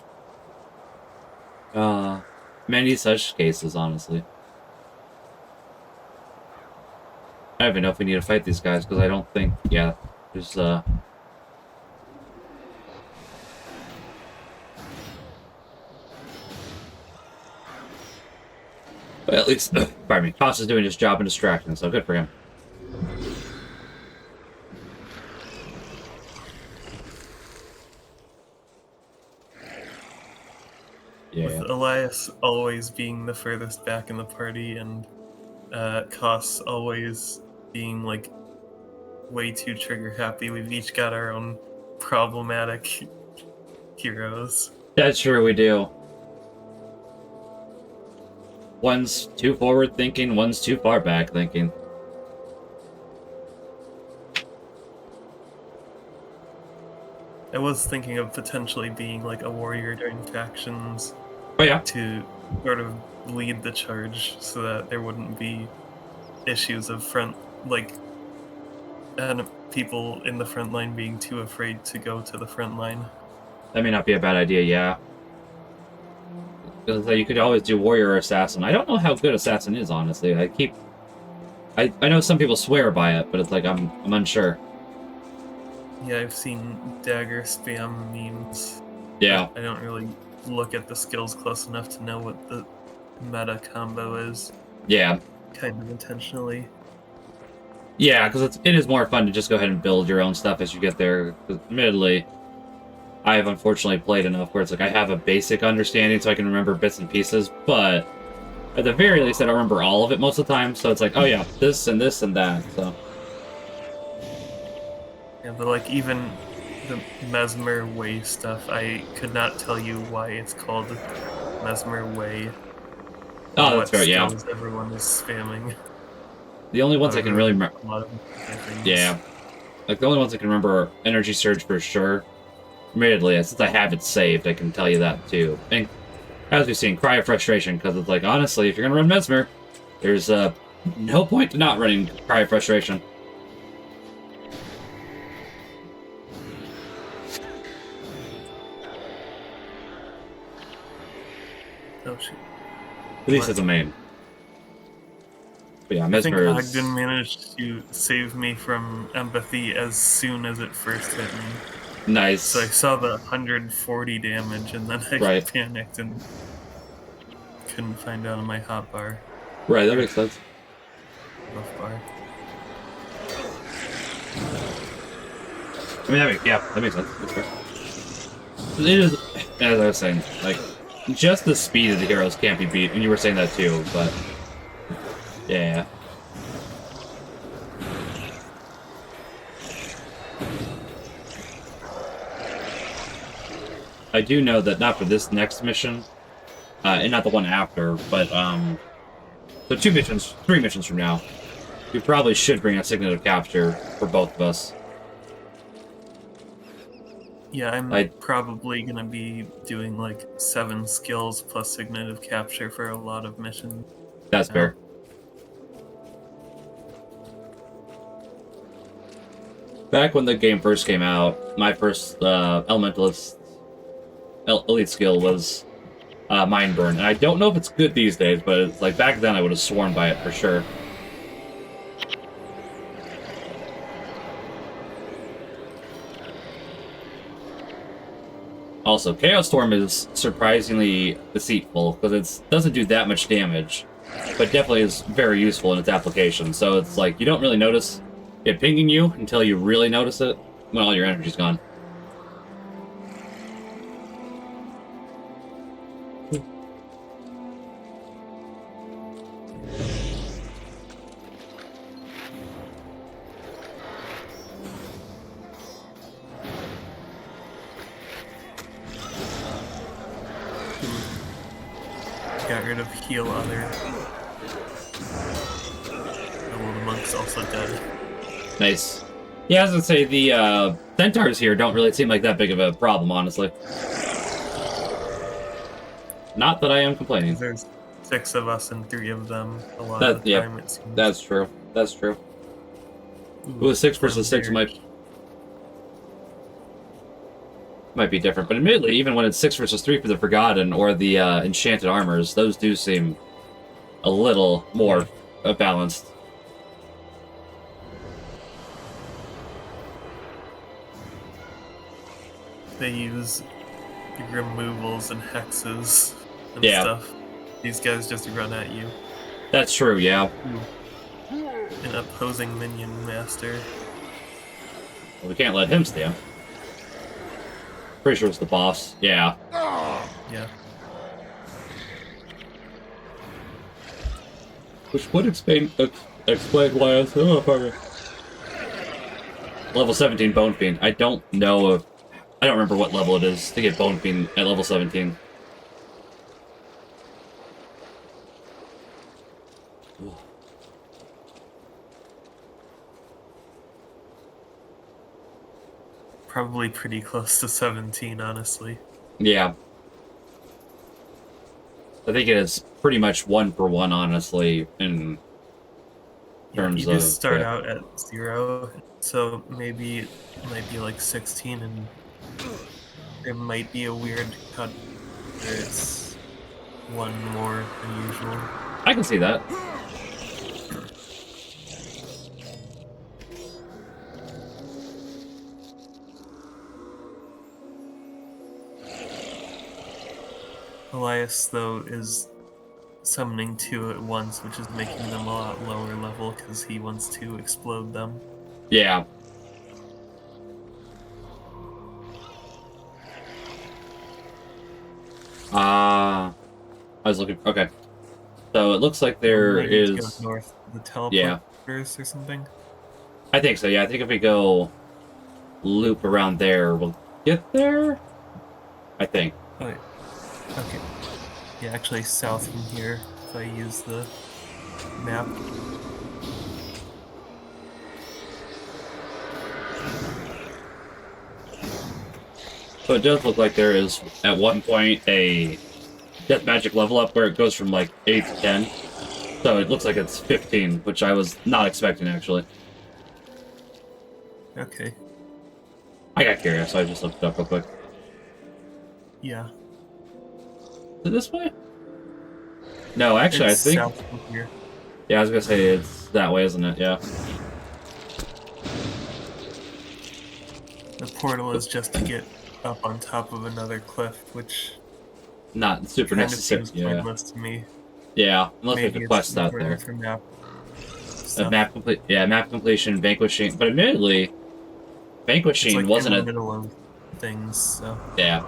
Many such cases, honestly. I don't even know if we need to fight these guys, because I don't think... Yeah, there's, Well, at least... pardon me. Toss is doing his job and distracting, so good for him. Yeah. With Elias always being the furthest back in the party and Koss always being like way too trigger happy, we've each got our own problematic heroes. That's true, we do. One's too forward thinking, one's too far back thinking. I was thinking of potentially being like a warrior during factions Oh yeah. to sort of lead the charge so that there wouldn't be issues of and people in the front line being too afraid to go to the front line. That may not be a bad idea, yeah. Because you could always do warrior or assassin. I don't know how good assassin is, honestly. I know some people swear by it, but it's like I'm unsure. Yeah, I've seen dagger spam memes. Yeah. I don't really look at the skills close enough to know what the meta combo is. Yeah. Kind of intentionally. Yeah, because it is more fun to just go ahead and build your own stuff as you get there. 'Cause admittedly, I have unfortunately played enough where it's like I have a basic understanding so I can remember bits and pieces, but at the very least I don't remember all of it most of the time, so it's like, oh yeah, this and this and that, so... Yeah, but like even the Mesmer Way stuff, I could not tell you why it's called Mesmer Way. Oh, that's right, yeah. Everyone is spamming. The only ones I can really remember... A lot of things. Yeah. Like, the only ones I can remember are Energy Surge for sure. Admittedly, since I have it saved, I can tell you that too. And as we've seen, Cry of Frustration, because it's like, honestly, if you're gonna run Mesmer, there's no point to not running Cry of Frustration. Oh shit. At least it's a main. But yeah, Mesmer I think is... Ogden managed to save me from empathy as soon as it first hit me. Nice. So I saw the 140 damage and then I Right. panicked and couldn't find out on my hotbar. Right, that makes sense. Buff bar. I mean, that makes sense. That's fair. It is, as I was saying, like, just the speed of the heroes can't be beat, and you were saying that too, but... Yeah. I do know that not for this next mission, and not the one after, but, so 3 missions from now, we probably should bring a Signet of Capture for both of us. Yeah, I'm probably gonna be doing like 7 skills plus Signet of Capture for a lot of missions. That's fair. Back when the game first came out, my first Elementalist elite skill was Mind Burn, and I don't know if it's good these days, but it's like back then I would have sworn by it for sure. Also, Chaos Storm is surprisingly deceitful, because it doesn't do that much damage, but definitely is very useful in its application. So it's like, you don't really notice it pinging you until you really notice it, when all your energy's gone. got rid of heal other. Well, the monk's also dead. Nice. Yeah, I was gonna say the centaurs here don't really seem like that big of a problem, honestly. Not that I am complaining. There's 6 of us and 3 of them a lot of the time, it seems. That's true. That's true. Ooh, 6 versus 6 might be different, but admittedly, even when it's 6 versus 3 for the Forgotten or the Enchanted Armors, those do seem a little more balanced. They use removals and hexes and Yeah. stuff. These guys just run at you. That's true, yeah. An opposing minion master. Well, we can't let him stand. Pretty sure it's the boss. Yeah. Yeah. Which would explain why I was level 17 Bone Fiend. I don't remember what level it is to get Bone Fiend at level 17. Probably pretty close to 17, honestly. Yeah. I think it is pretty much 1-for-1, honestly, in terms you just of... start out at 0, so maybe it might be like 16, and there might be a weird cut where it's 1 more than usual. I can see that. Elias, though, is summoning 2 at once, which is making them a lot lower level because he wants to explode them. Yeah. I was looking... Okay. So it looks like there Maybe is... to go north, the teleporters or something? I think so, yeah. I think if we go loop around there, we'll get there? I think. Oh, wait. Okay. Yeah, actually south from here, if I use the map. So it does look like there is, at one point, a Death Magic level up where it goes from, like, 8 to 10. So it looks like it's 15, which I was not expecting, actually. Okay. I got curious, so I just looked it up real quick. Yeah. Is it this way? No, actually, It's I think... south from here. Yeah, I was gonna say it's that way, isn't it? Yeah. The portal is just to get up on top of another cliff, which Not super kind of necessary. seems Yeah. pointless to me. Yeah, unless we have Maybe a it's quest out there. important for map stuff. Map completion, vanquishing. But admittedly, vanquishing It's like wasn't in a the middle of things, so yeah.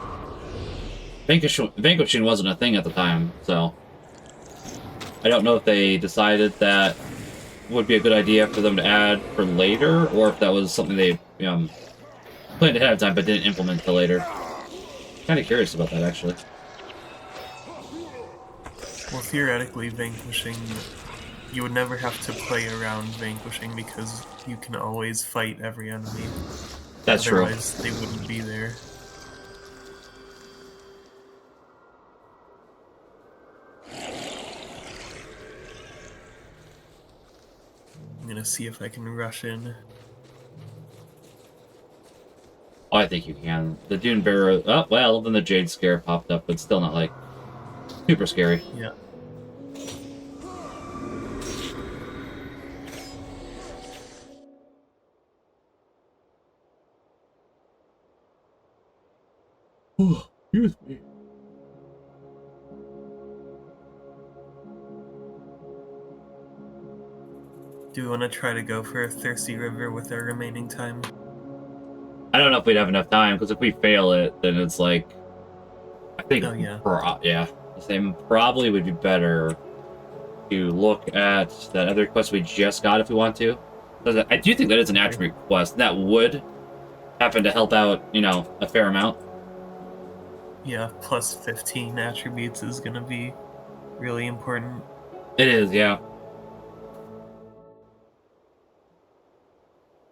Vanquishing wasn't a thing at the time, so I don't know if they decided that would be a good idea for them to add for later, or if that was something they planned ahead of time but didn't implement till later. Kind of curious about that, actually. well, theoretically, vanquishing, you would never have to play around vanquishing because you can always fight every enemy. That's true. Otherwise, they wouldn't be there. I'm gonna see if I can rush in. Oh, I think you can. The Dune Bearer. Oh, well, then the Jade Scare popped up, but still not like super scary. Yeah. Excuse me. Do we want to try to go for a Thirsty River with our remaining time? I don't know if we'd have enough time, because if we fail it, then it's like... I think... Oh, yeah. Yeah. The same probably would be better to look at that other quest we just got if we want to. Because I do think that is an attribute quest. That would happen to help out, a fair amount. Yeah, plus 15 attributes is gonna be really important. It is, yeah.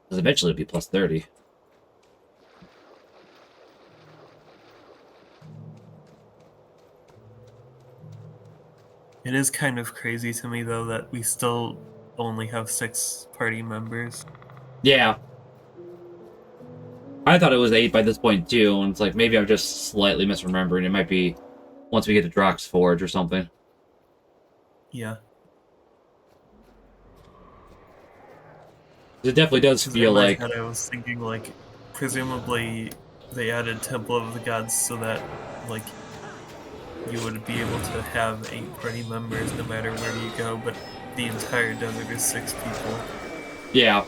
Because eventually it'll be plus 30. It is kind of crazy to me, though, that we still only have 6 party members. Yeah. I thought it was 8 by this point, too, and it's like, maybe I'm just slightly misremembering. It might be once we get to Drox Forge or something. Yeah. It definitely does 'Cause feel in my like... head, I was thinking, like, presumably they added Temple of the Gods so that, like, you would be able to have 8 party members no matter where you go, but the entire desert is 6 people. Yeah.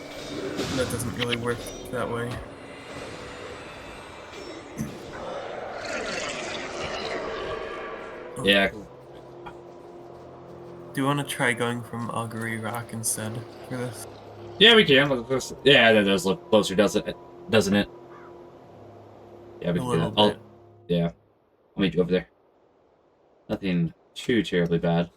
That doesn't really work that way. Oh, Yeah. cool. Do you want to try going from Augury Rock instead for this? Yeah, we can. Yeah, that does look closer, doesn't it? Doesn't it? Yeah, we A can do little that. Oh, bit. yeah. I'll meet you over there. Nothing too terribly bad.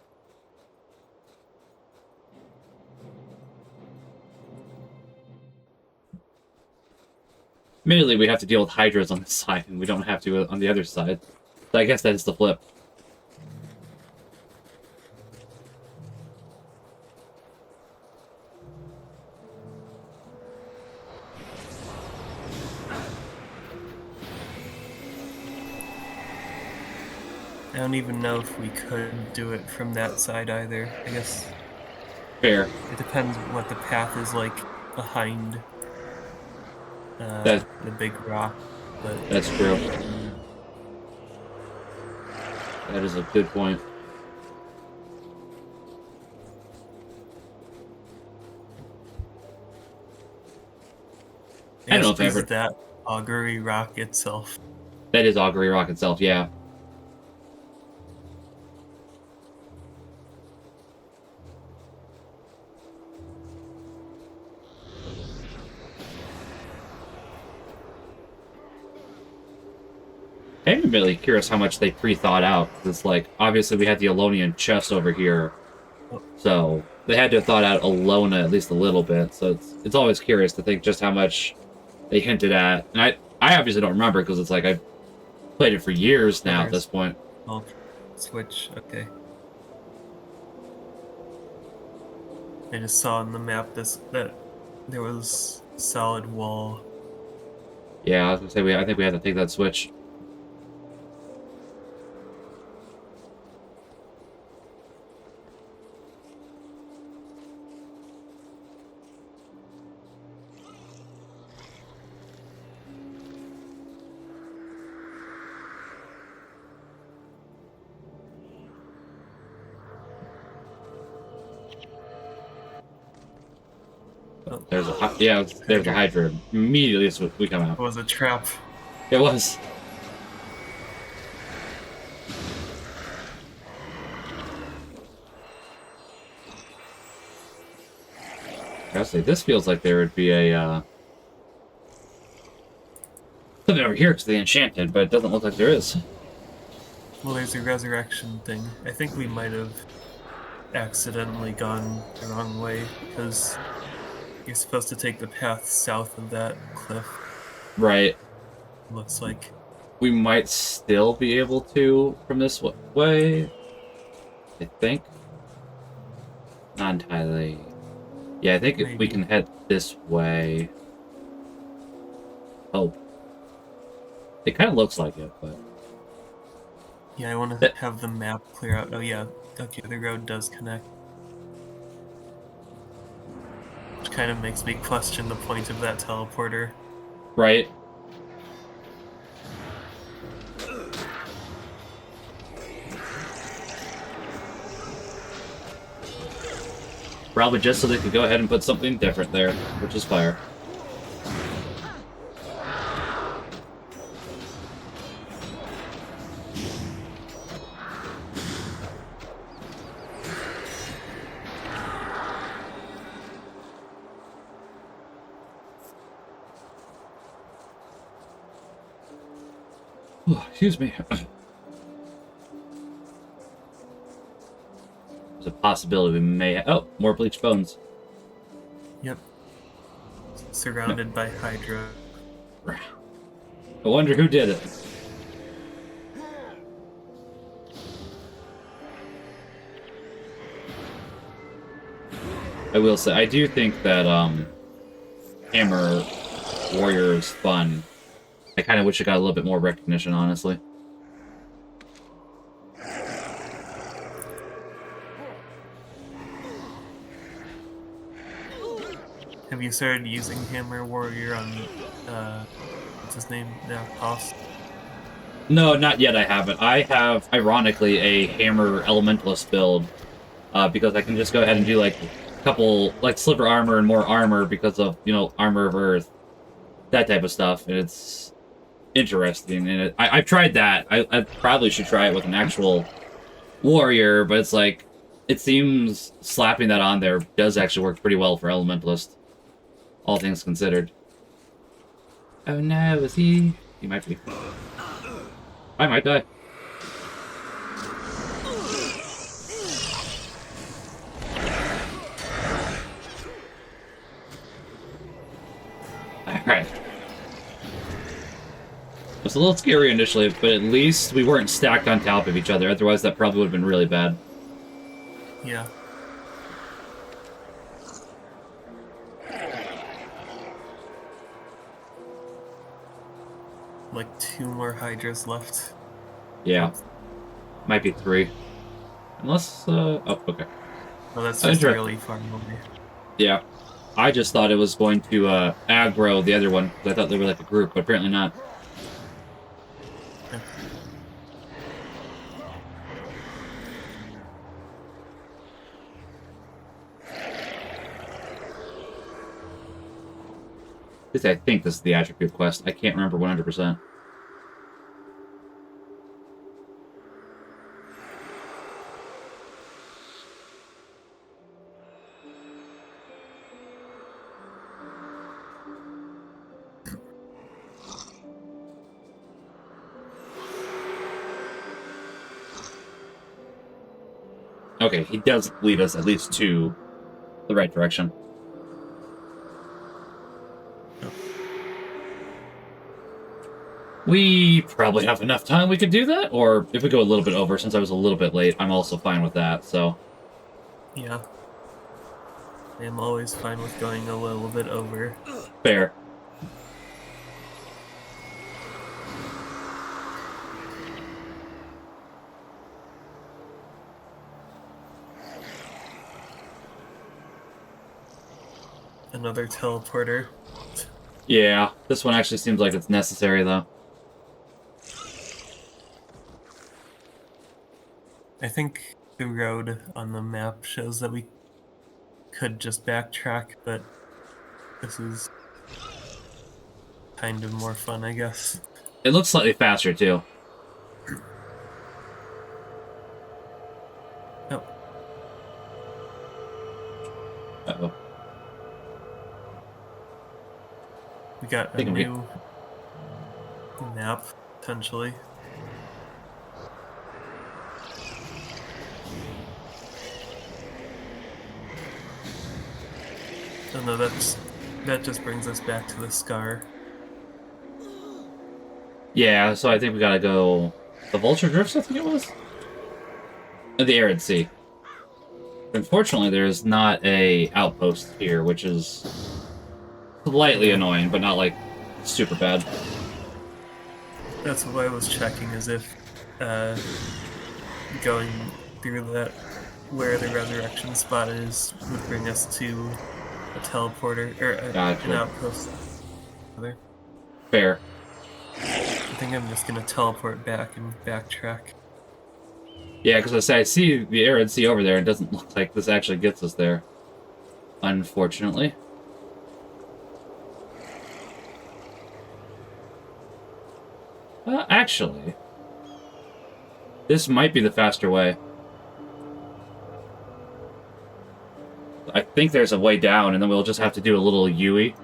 Admittedly, we have to deal with Hydras on this side, and we don't have to on the other side. So I guess that is the flip. I don't even know if we could do it from that side either. I guess Fair. it depends what the path is like behind That the big rock, but that's true. That is a good point. I don't know if is ever... that Augury Rock itself. That is Augury Rock itself, yeah. I'm really curious how much they pre-thought out. It's like, obviously we had the Alonian chest over here, so they had to have thought out Alona at least a little bit, so it's always curious to think just how much they hinted at. And I obviously don't remember, because it's like, I've played it for years now at this point. Oh, switch, okay. I just saw on the map that there was a solid wall. Yeah, I was gonna say, I think we had to take that switch. Oh, There's a Hydra. Immediately as we come out. it was a trap. It was. Honestly, this feels like there would be a something over here because they enchanted, but it doesn't look like there is. Well, there's a resurrection thing. I think we might have accidentally gone the wrong way, because you're supposed to take the path south of that cliff, Right. looks like. We might still be able to from this way. I think. Not entirely. Yeah, I think we can head this way. Oh. It kind of looks like it, but... Yeah, I want to have the map clear out. Oh yeah, okay, the road does connect. Which kind of makes me question the point of that teleporter. Right. Probably just so they could go ahead and put something different there, which is fire. Oh, excuse me. possibility we may. Oh, more bleached bones. Yep. Surrounded by Hydra. I wonder who did it. I will say, I do think that Hammer Warrior is fun. I kind of wish it got a little bit more recognition, honestly. Have you started using Hammer Warrior on, what's his name now? Hoss? No, not yet. I haven't. I have, ironically, a Hammer Elementalist build because I can just go ahead and do like a couple, like Sliver Armor and more armor because of, you know, Armor of Earth, that type of stuff. And it's interesting. And I've tried that. I probably should try it with an actual warrior, but it's like, it seems slapping that on there does actually work pretty well for Elementalist, all things considered. Oh no, is he? He might be. I might die. Alright. It was a little scary initially, but at least we weren't stacked on top of each other. Otherwise, that probably would have been really bad. Yeah. Like 2 more Hydras left. Yeah. Might be 3. Unless, oh, okay. Well, that's just really far away. Yeah. I just thought it was going to aggro the other one, because I thought they were like a group, but apparently not. Yeah. At least I think this is the attribute quest. I can't remember 100%. Okay, he does lead us at least to the right direction. We probably have enough time we could do that, or if we go a little bit over, since I was a little bit late, I'm also fine with that, so. Yeah. I am always fine with going a little bit over. Fair. Another teleporter. Yeah, this one actually seems like it's necessary, though. I think the road on the map shows that we could just backtrack, but this is kind of more fun, I guess. It looks slightly faster, too. Oh. Uh-oh. We got a new map, potentially. Oh no, that just brings us back to the Scar. Yeah, so I think we gotta go... The Vulture Drifts, I think it was? The Arid Sea. Unfortunately, there's not a outpost here, which is slightly annoying, but not, like, super bad. That's what I was checking, as if going through that, where the resurrection spot is, would bring us to a teleporter, or an outpost. Fair. I think I'm just gonna teleport back and backtrack. Yeah, because I see the Arid Sea over there, and it doesn't look like this actually gets us there. Unfortunately. Actually, this might be the faster way. I think there's a way down, and then we'll just have to do a little U-ey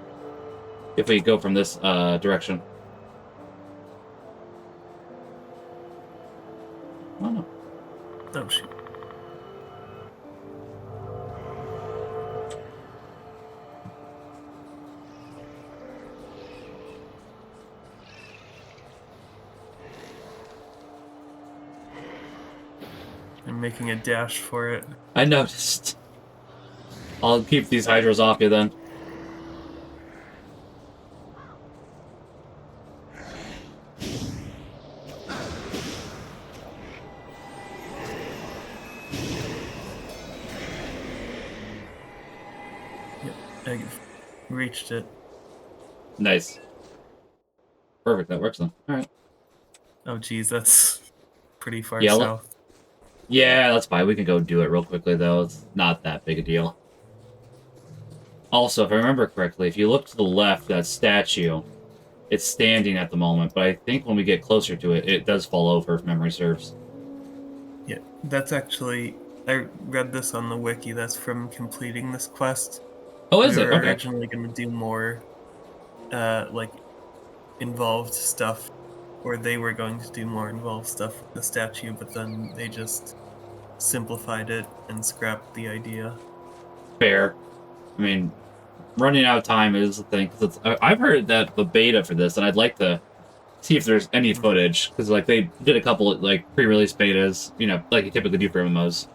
if we go from this direction. Oh, no. Oh, shoot. making a dash for it. I noticed. I'll keep these hydras off you then. Yep, I reached it. Nice. Perfect, that works then. Alright. Oh geez, that's pretty far Yellow? south. Yeah, that's fine. We can go do it real quickly, though. It's not that big a deal. Also, if I remember correctly, if you look to the left, that statue, it's standing at the moment, but I think when we get closer to it, it does fall over, if memory serves. Yeah, that's actually... I read this on the wiki. That's from completing this quest. Oh, is We it? were Okay. originally going to do more, like, involved stuff, or they were going to do more involved stuff with the statue, but then they just simplified it and scrapped the idea. Fair. I mean, running out of time is the thing. Cause I've heard that the beta for this, and I'd like to see if there's any footage, because like they did a couple of, like pre-release betas, you know, like you typically do for MMOs.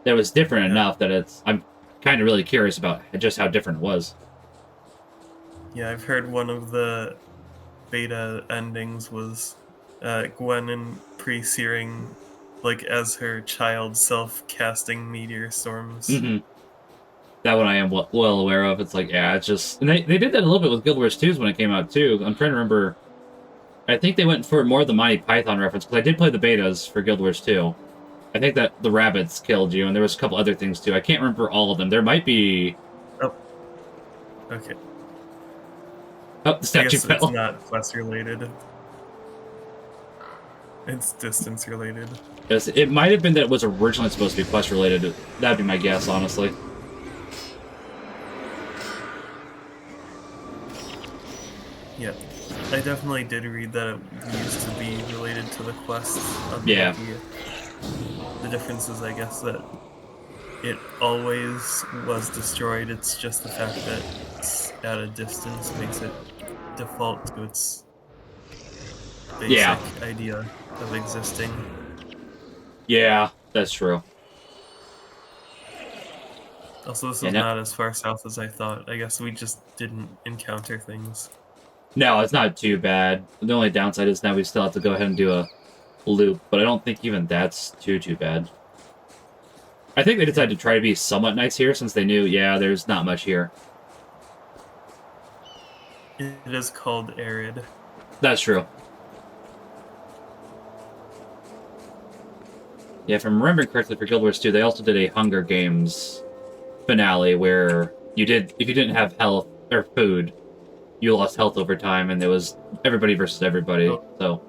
That was different enough that I'm kind of really curious about just how different it was. Yeah, I've heard one of the beta endings was Gwen and pre-searing, like, as her child self casting meteor storms. Mm-hmm. That one I am well aware of. It's like, yeah, it's just... And they did that a little bit with Guild Wars 2 when it came out, too. I'm trying to remember... I think they went for more of the Monty Python reference, because I did play the betas for Guild Wars 2. I think that the rabbits killed you, and there was a couple other things, too. I can't remember all of them. There might be... Oh. Okay. Oh, the statue I guess fell. it's not quest related. It's distance related. It might have been that it was originally supposed to be quest related. That'd be my guess, honestly. Yeah. I definitely did read that it used to be related to the quest. Yeah. The difference is, I guess, that it always was destroyed. It's just the fact that it's at a distance makes it default to its basic idea of existing. Yeah, that's true. Also, this is not as far south as I thought. I guess we just didn't encounter things. No, it's not too bad. The only downside is now we still have to go ahead and do a loop, but I don't think even that's too bad. I think they decided to try to be somewhat nice here since they knew, yeah, there's not much here. It is called Arid. That's true. Yeah, if I'm remembering correctly for Guild Wars 2, they also did a Hunger Games finale where if you didn't have health or food, you lost health over time, and there was everybody versus everybody. Oh. So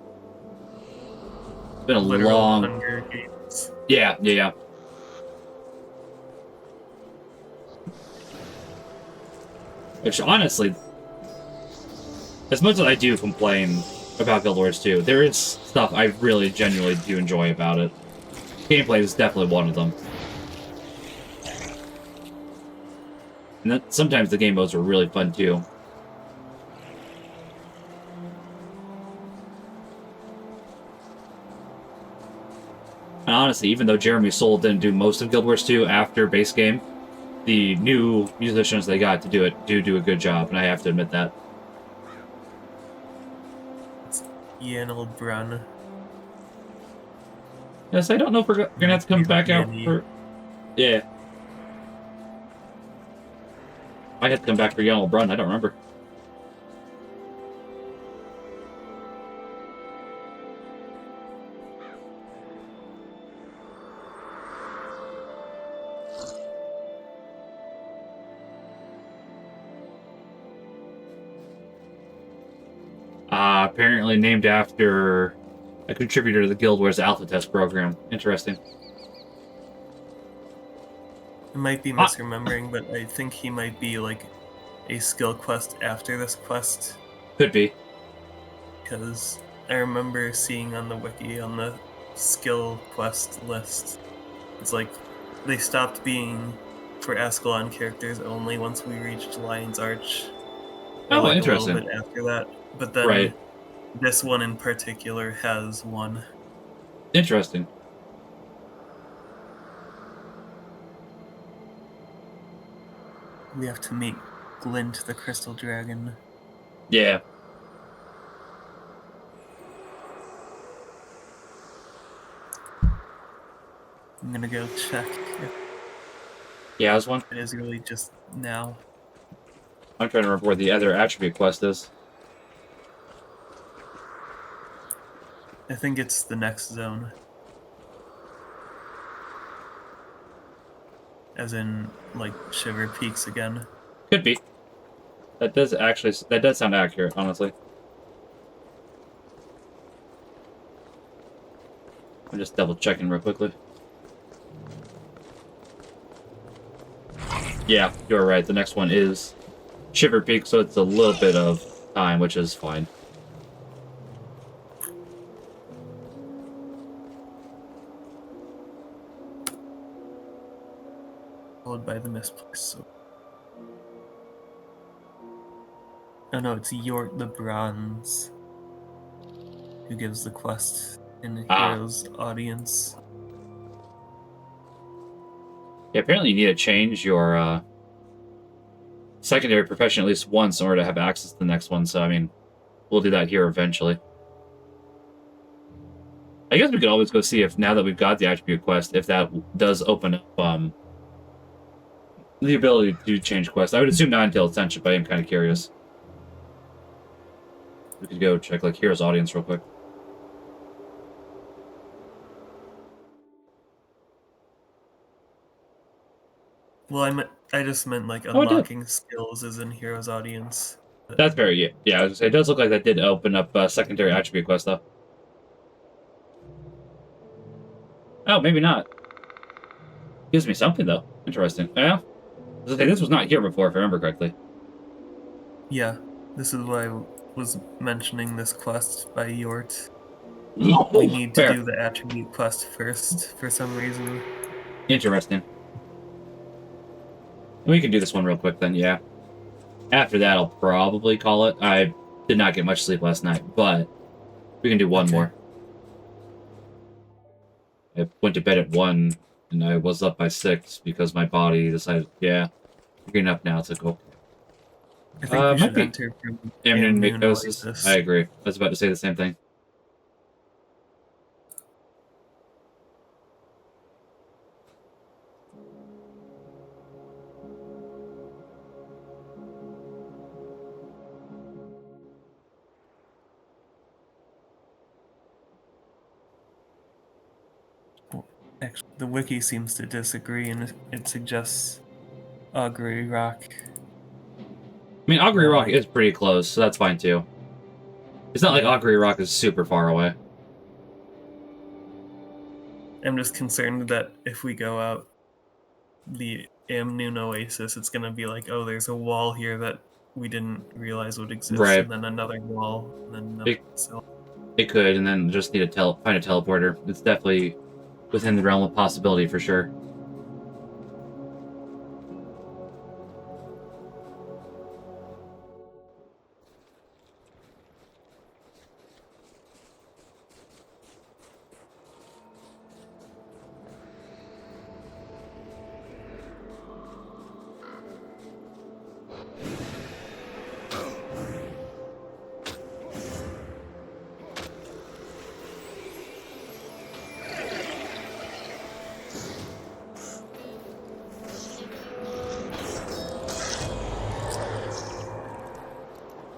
it's been a Literal long Hunger Games. Yeah. Which honestly, as much as I do complain about Guild Wars 2, there is stuff I really genuinely do enjoy about it. Gameplay is definitely one of them. And that, sometimes the game modes are really fun too. And honestly, even though Jeremy Soule didn't do most of Guild Wars 2 after base game, the new musicians they got to do it do a good job, and I have to admit that. It's Ian Brun. Yes, I don't know if we're gonna have to come back out for... Yeah. I had to come back for Yellow Brun, I don't remember. Apparently named after a contributor to the Guild Wars Alpha Test program. Interesting. I might be misremembering, but I think he might be like a skill quest after this quest. Could be. Because I remember seeing on the wiki, on the skill quest list, it's like they stopped being for Ascalon characters only once we reached Lion's Arch. Oh, like interesting. A little bit after that. But then this one in particular has one. Interesting. we have to meet Glint, the crystal dragon. Yeah. I'm gonna go check if Yeah, there's one. it is really just now. I'm trying to remember where the other attribute quest is. I think it's the next zone. As in, like, Shiver Peaks again. Could be. That does sound accurate, honestly. I'm just double checking real quickly. Yeah, you're right. The next one is Shiver Peak, so it's a little bit of time, which is fine. Followed by the misplaced sword. Oh no, it's Yort the Bronze who gives the quest in the Hero's Audience. Yeah, apparently you need to change your secondary profession at least once in order to have access to the next one, so I mean, we'll do that here eventually. I guess we could always go see if, now that we've got the attribute quest, if that does open up the ability to change quests. I would assume not until Ascension, but I am kind of curious. We could go check, like, Hero's Audience real quick. Well, I just meant, like, Oh, it did. unlocking skills is in Hero's Audience. That's very, yeah, it does look like that did open up a secondary attribute quest, though. Oh, maybe not. Gives me something, though. Interesting. Yeah. This was not here before, if I remember correctly. Yeah, this is why I was mentioning this quest by Yort. Oh, We need to fair. do the attribute quest first, for some reason. Interesting. We can do this one real quick, then, yeah. After that, I'll probably call it. I did not get much sleep last night, but we can do one more. I went to bed at 1, and I was up by 6 because my body decided, yeah, you're getting up now, it's like, okay. I think we might should be enter from Amnon Oasis. Mycosis. I agree. I was about to say the same thing. Actually, the wiki seems to disagree, and it suggests Augury Rock. I mean, Augury Rock is pretty close, so that's fine, too. It's not like Augury Rock is super far away. I'm just concerned that if we go out the Amnoon Oasis, it's going to be like, oh, there's a wall here that we didn't realize would exist, Right. and then another wall, and then another. It could, and then just need to find a teleporter. It's definitely within the realm of possibility, for sure.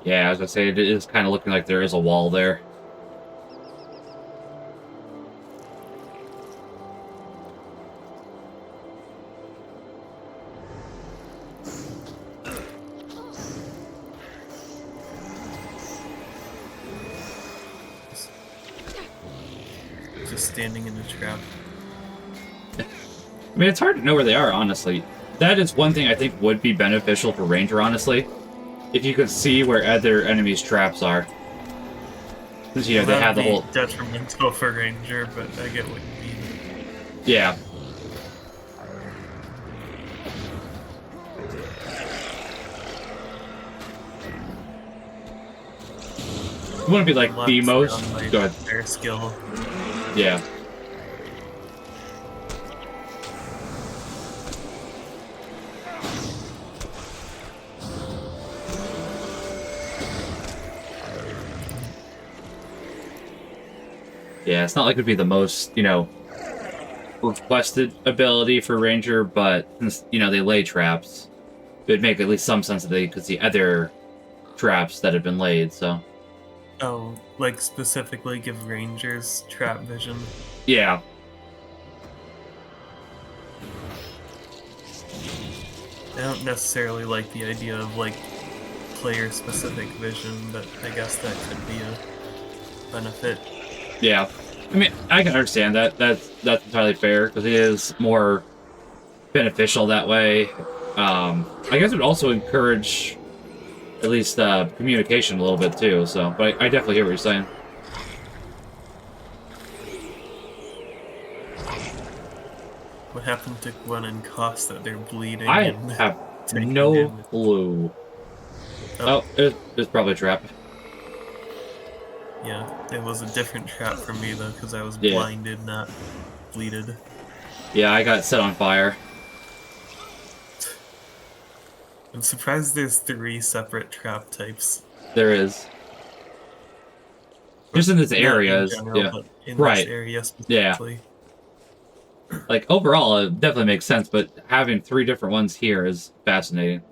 Yeah, as I say, it is kind of looking like there is a wall there. Just standing in the trap. I mean, it's hard to know where they are, honestly. That is one thing I think would be beneficial for Ranger, honestly. If you could see where other enemies' traps are. Since, you know, they have the whole... detrimental for Ranger, but I get what you mean. Yeah. It wouldn't be like the most... Go ahead. Their skill. Yeah. Yeah, it's not like it would be the most, requested ability for Ranger, but since, they lay traps, it would make at least some sense that they could see other traps that have been laid, so. Oh, like specifically give rangers trap vision? Yeah. I don't necessarily like the idea of, like, player-specific vision, but I guess that could be a benefit. Yeah. I mean, I can understand that. That's entirely fair, because it is more beneficial that way. I guess it would also encourage at least communication a little bit too. So, but I definitely hear what you're saying. What happened to Gwen and Cost that they're bleeding I and have taking no damage? clue. Oh, it's probably a trap. Yeah, it was a different trap for me though, because I was Yeah. blinded, not bleeded. Yeah, I got set on fire. I'm surprised there's 3 separate trap types. There is. Just in this Not area, in general, yeah. but in Right. this area specifically. Like, overall, it definitely makes sense, but having 3 different ones here is fascinating.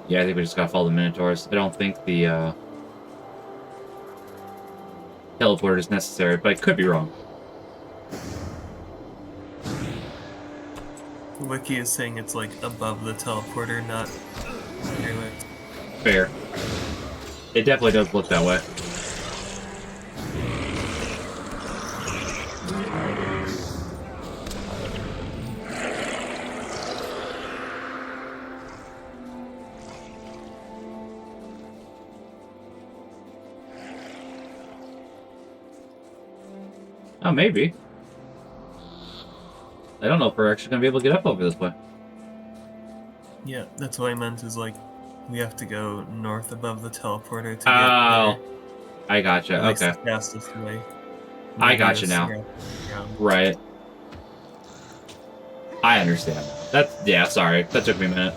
Yeah, I think we just gotta follow the Minotaurs. I don't think the teleporter is necessary, but I could be wrong. Wiki is saying it's like above the teleporter, not near it. Fair. It definitely does look that way. Oh, maybe. I don't know if we're actually gonna be able to get up over this way. Yeah, that's what I meant is like we have to go north above the teleporter to get Oh, there. I gotcha. At least Okay. the fastest way. I Maybe gotcha us now. wrapping around. Right. I understand. Yeah, sorry. That took me a minute.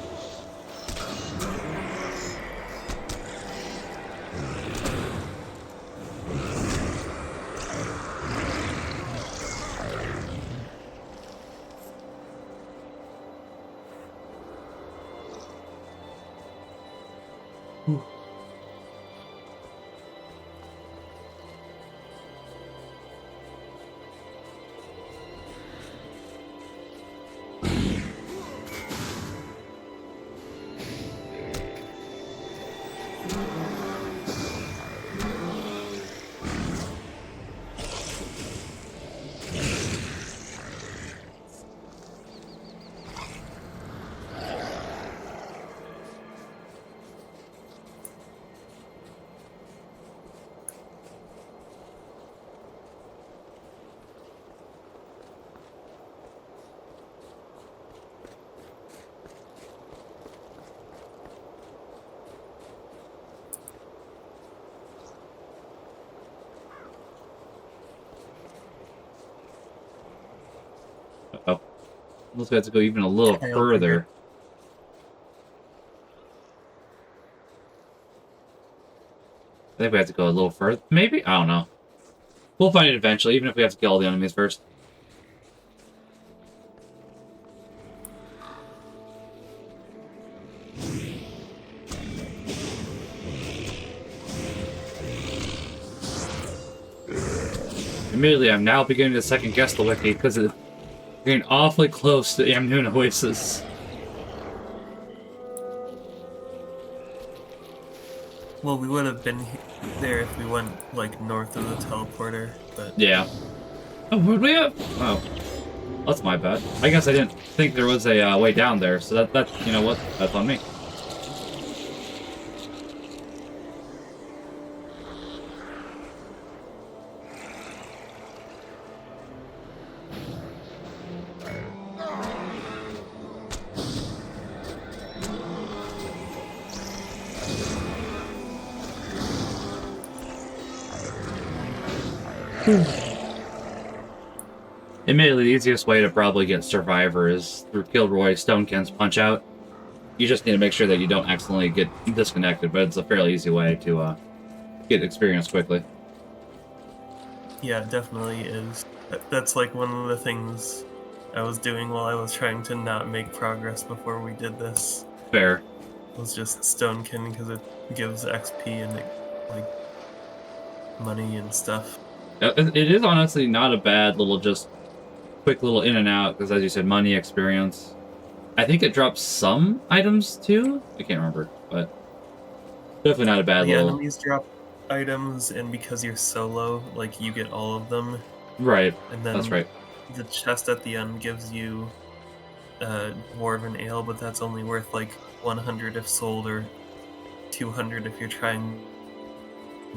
Uh-oh. Let's have to go even a little I'll further. I think we have to go a little further. Maybe? I don't know. We'll find it eventually, even if we have to kill all the enemies first. Immediately, I'm now beginning to second guess the wiki because it's getting awfully close to the Amnoon Oasis. Well, we would have been there if we went like north of the teleporter, but Yeah. Oh, would we have? Oh. That's my bad. I guess I didn't think there was a way down there, so that you know what? That's on me. Admittedly, the easiest way to probably get Survivor is through Kilroy Stonekin's Punch Out. You just need to make sure that you don't accidentally get disconnected, but it's a fairly easy way to get experience quickly. Yeah, it definitely is. That's like one of the things I was doing while I was trying to not make progress before we did this. Fair. It was just Stonekin because it gives XP and like money and stuff. It is honestly not a bad little, just quick little in and out, because as you said, money, experience. I think it drops some items too. I can't remember, but definitely not a bad The little. enemies drop items, and because you're solo, like you get all of them. Right. And then That's right. the chest at the end gives you Dwarven Ale, but that's only worth like 100 if sold or 200 if you're trying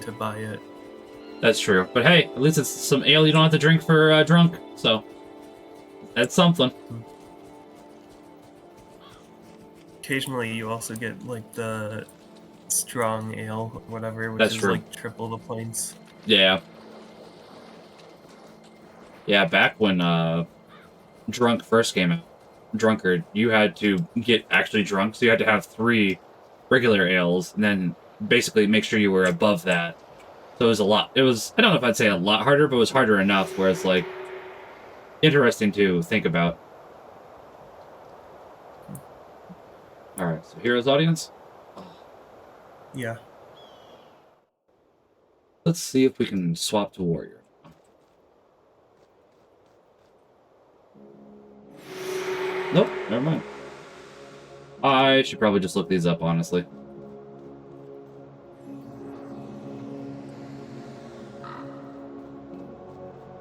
to buy it. That's true. But hey, at least it's some ale you don't have to drink for drunk, so that's something. Occasionally you also get like the strong ale or whatever, which That's is true. like triple the points. Yeah. Yeah, back when Drunk first came out, Drunkard, you had to get actually drunk, so you had to have 3 regular ales, and then basically make sure you were above that. So it was a lot. It was, I don't know if I'd say a lot harder, but it was harder enough where it's like interesting to think about. Alright, so Heroes Audience. Yeah. Let's see if we can swap to Warrior. Nope, never mind. I should probably just look these up, honestly.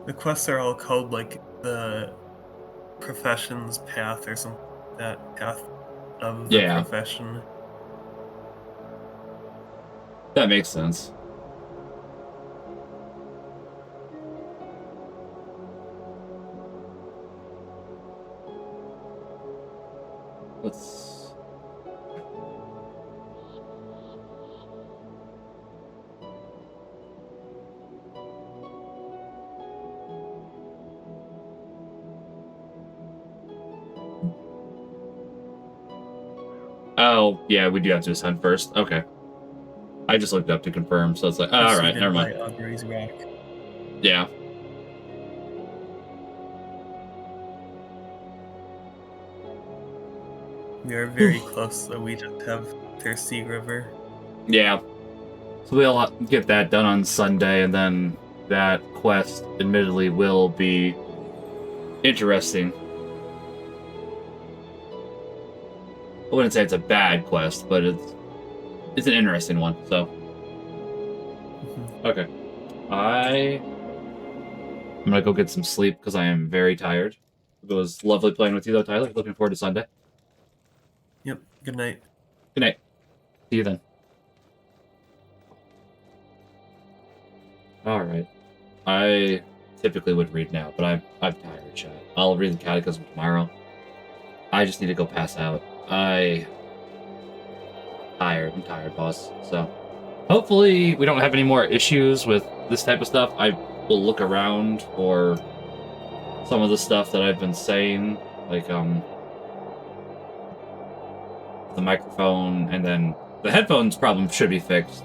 The quests are all called like the profession's path or something like that, path of the profession. That makes sense. Let's... Oh, yeah, we do have to ascend first. Okay. I just looked up to confirm, so it's like, oh, alright, never mind. Augury's Rock. Yeah. We are very close, so we just have Thirsty River. Yeah. So we'll get that done on Sunday, and then that quest, admittedly, will be interesting. I wouldn't say it's a bad quest, but it's an interesting one, so. Okay. I'm gonna go get some sleep, because I am very tired. It was lovely playing with you, though, Tyler. Looking forward to Sunday. Yep. Good night. Good night. See you then. Alright. I typically would read now, but I'm tired, chat. I'll read the Catechism tomorrow. I just need to go pass out. I'm tired, boss. So, hopefully we don't have any more issues with this type of stuff. I will look around for some of the stuff that I've been saying, like, the microphone, and then the headphones problem should be fixed.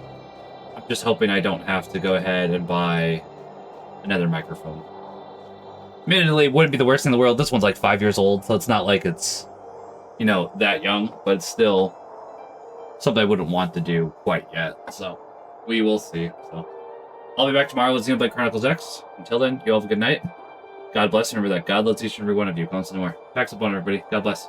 I'm just hoping I don't have to go ahead and buy another microphone. Admittedly, it wouldn't be the worst thing in the world. This one's like 5 years old, so it's not like it's, you know, that young, but it's still something I wouldn't want to do quite yet. So, we will see. So, I'll be back tomorrow with Xenoblade Chronicles X. Until then, you all have a good night. God bless, and remember that God loves each and every one of you. Go on some more. Packs up on everybody. God bless.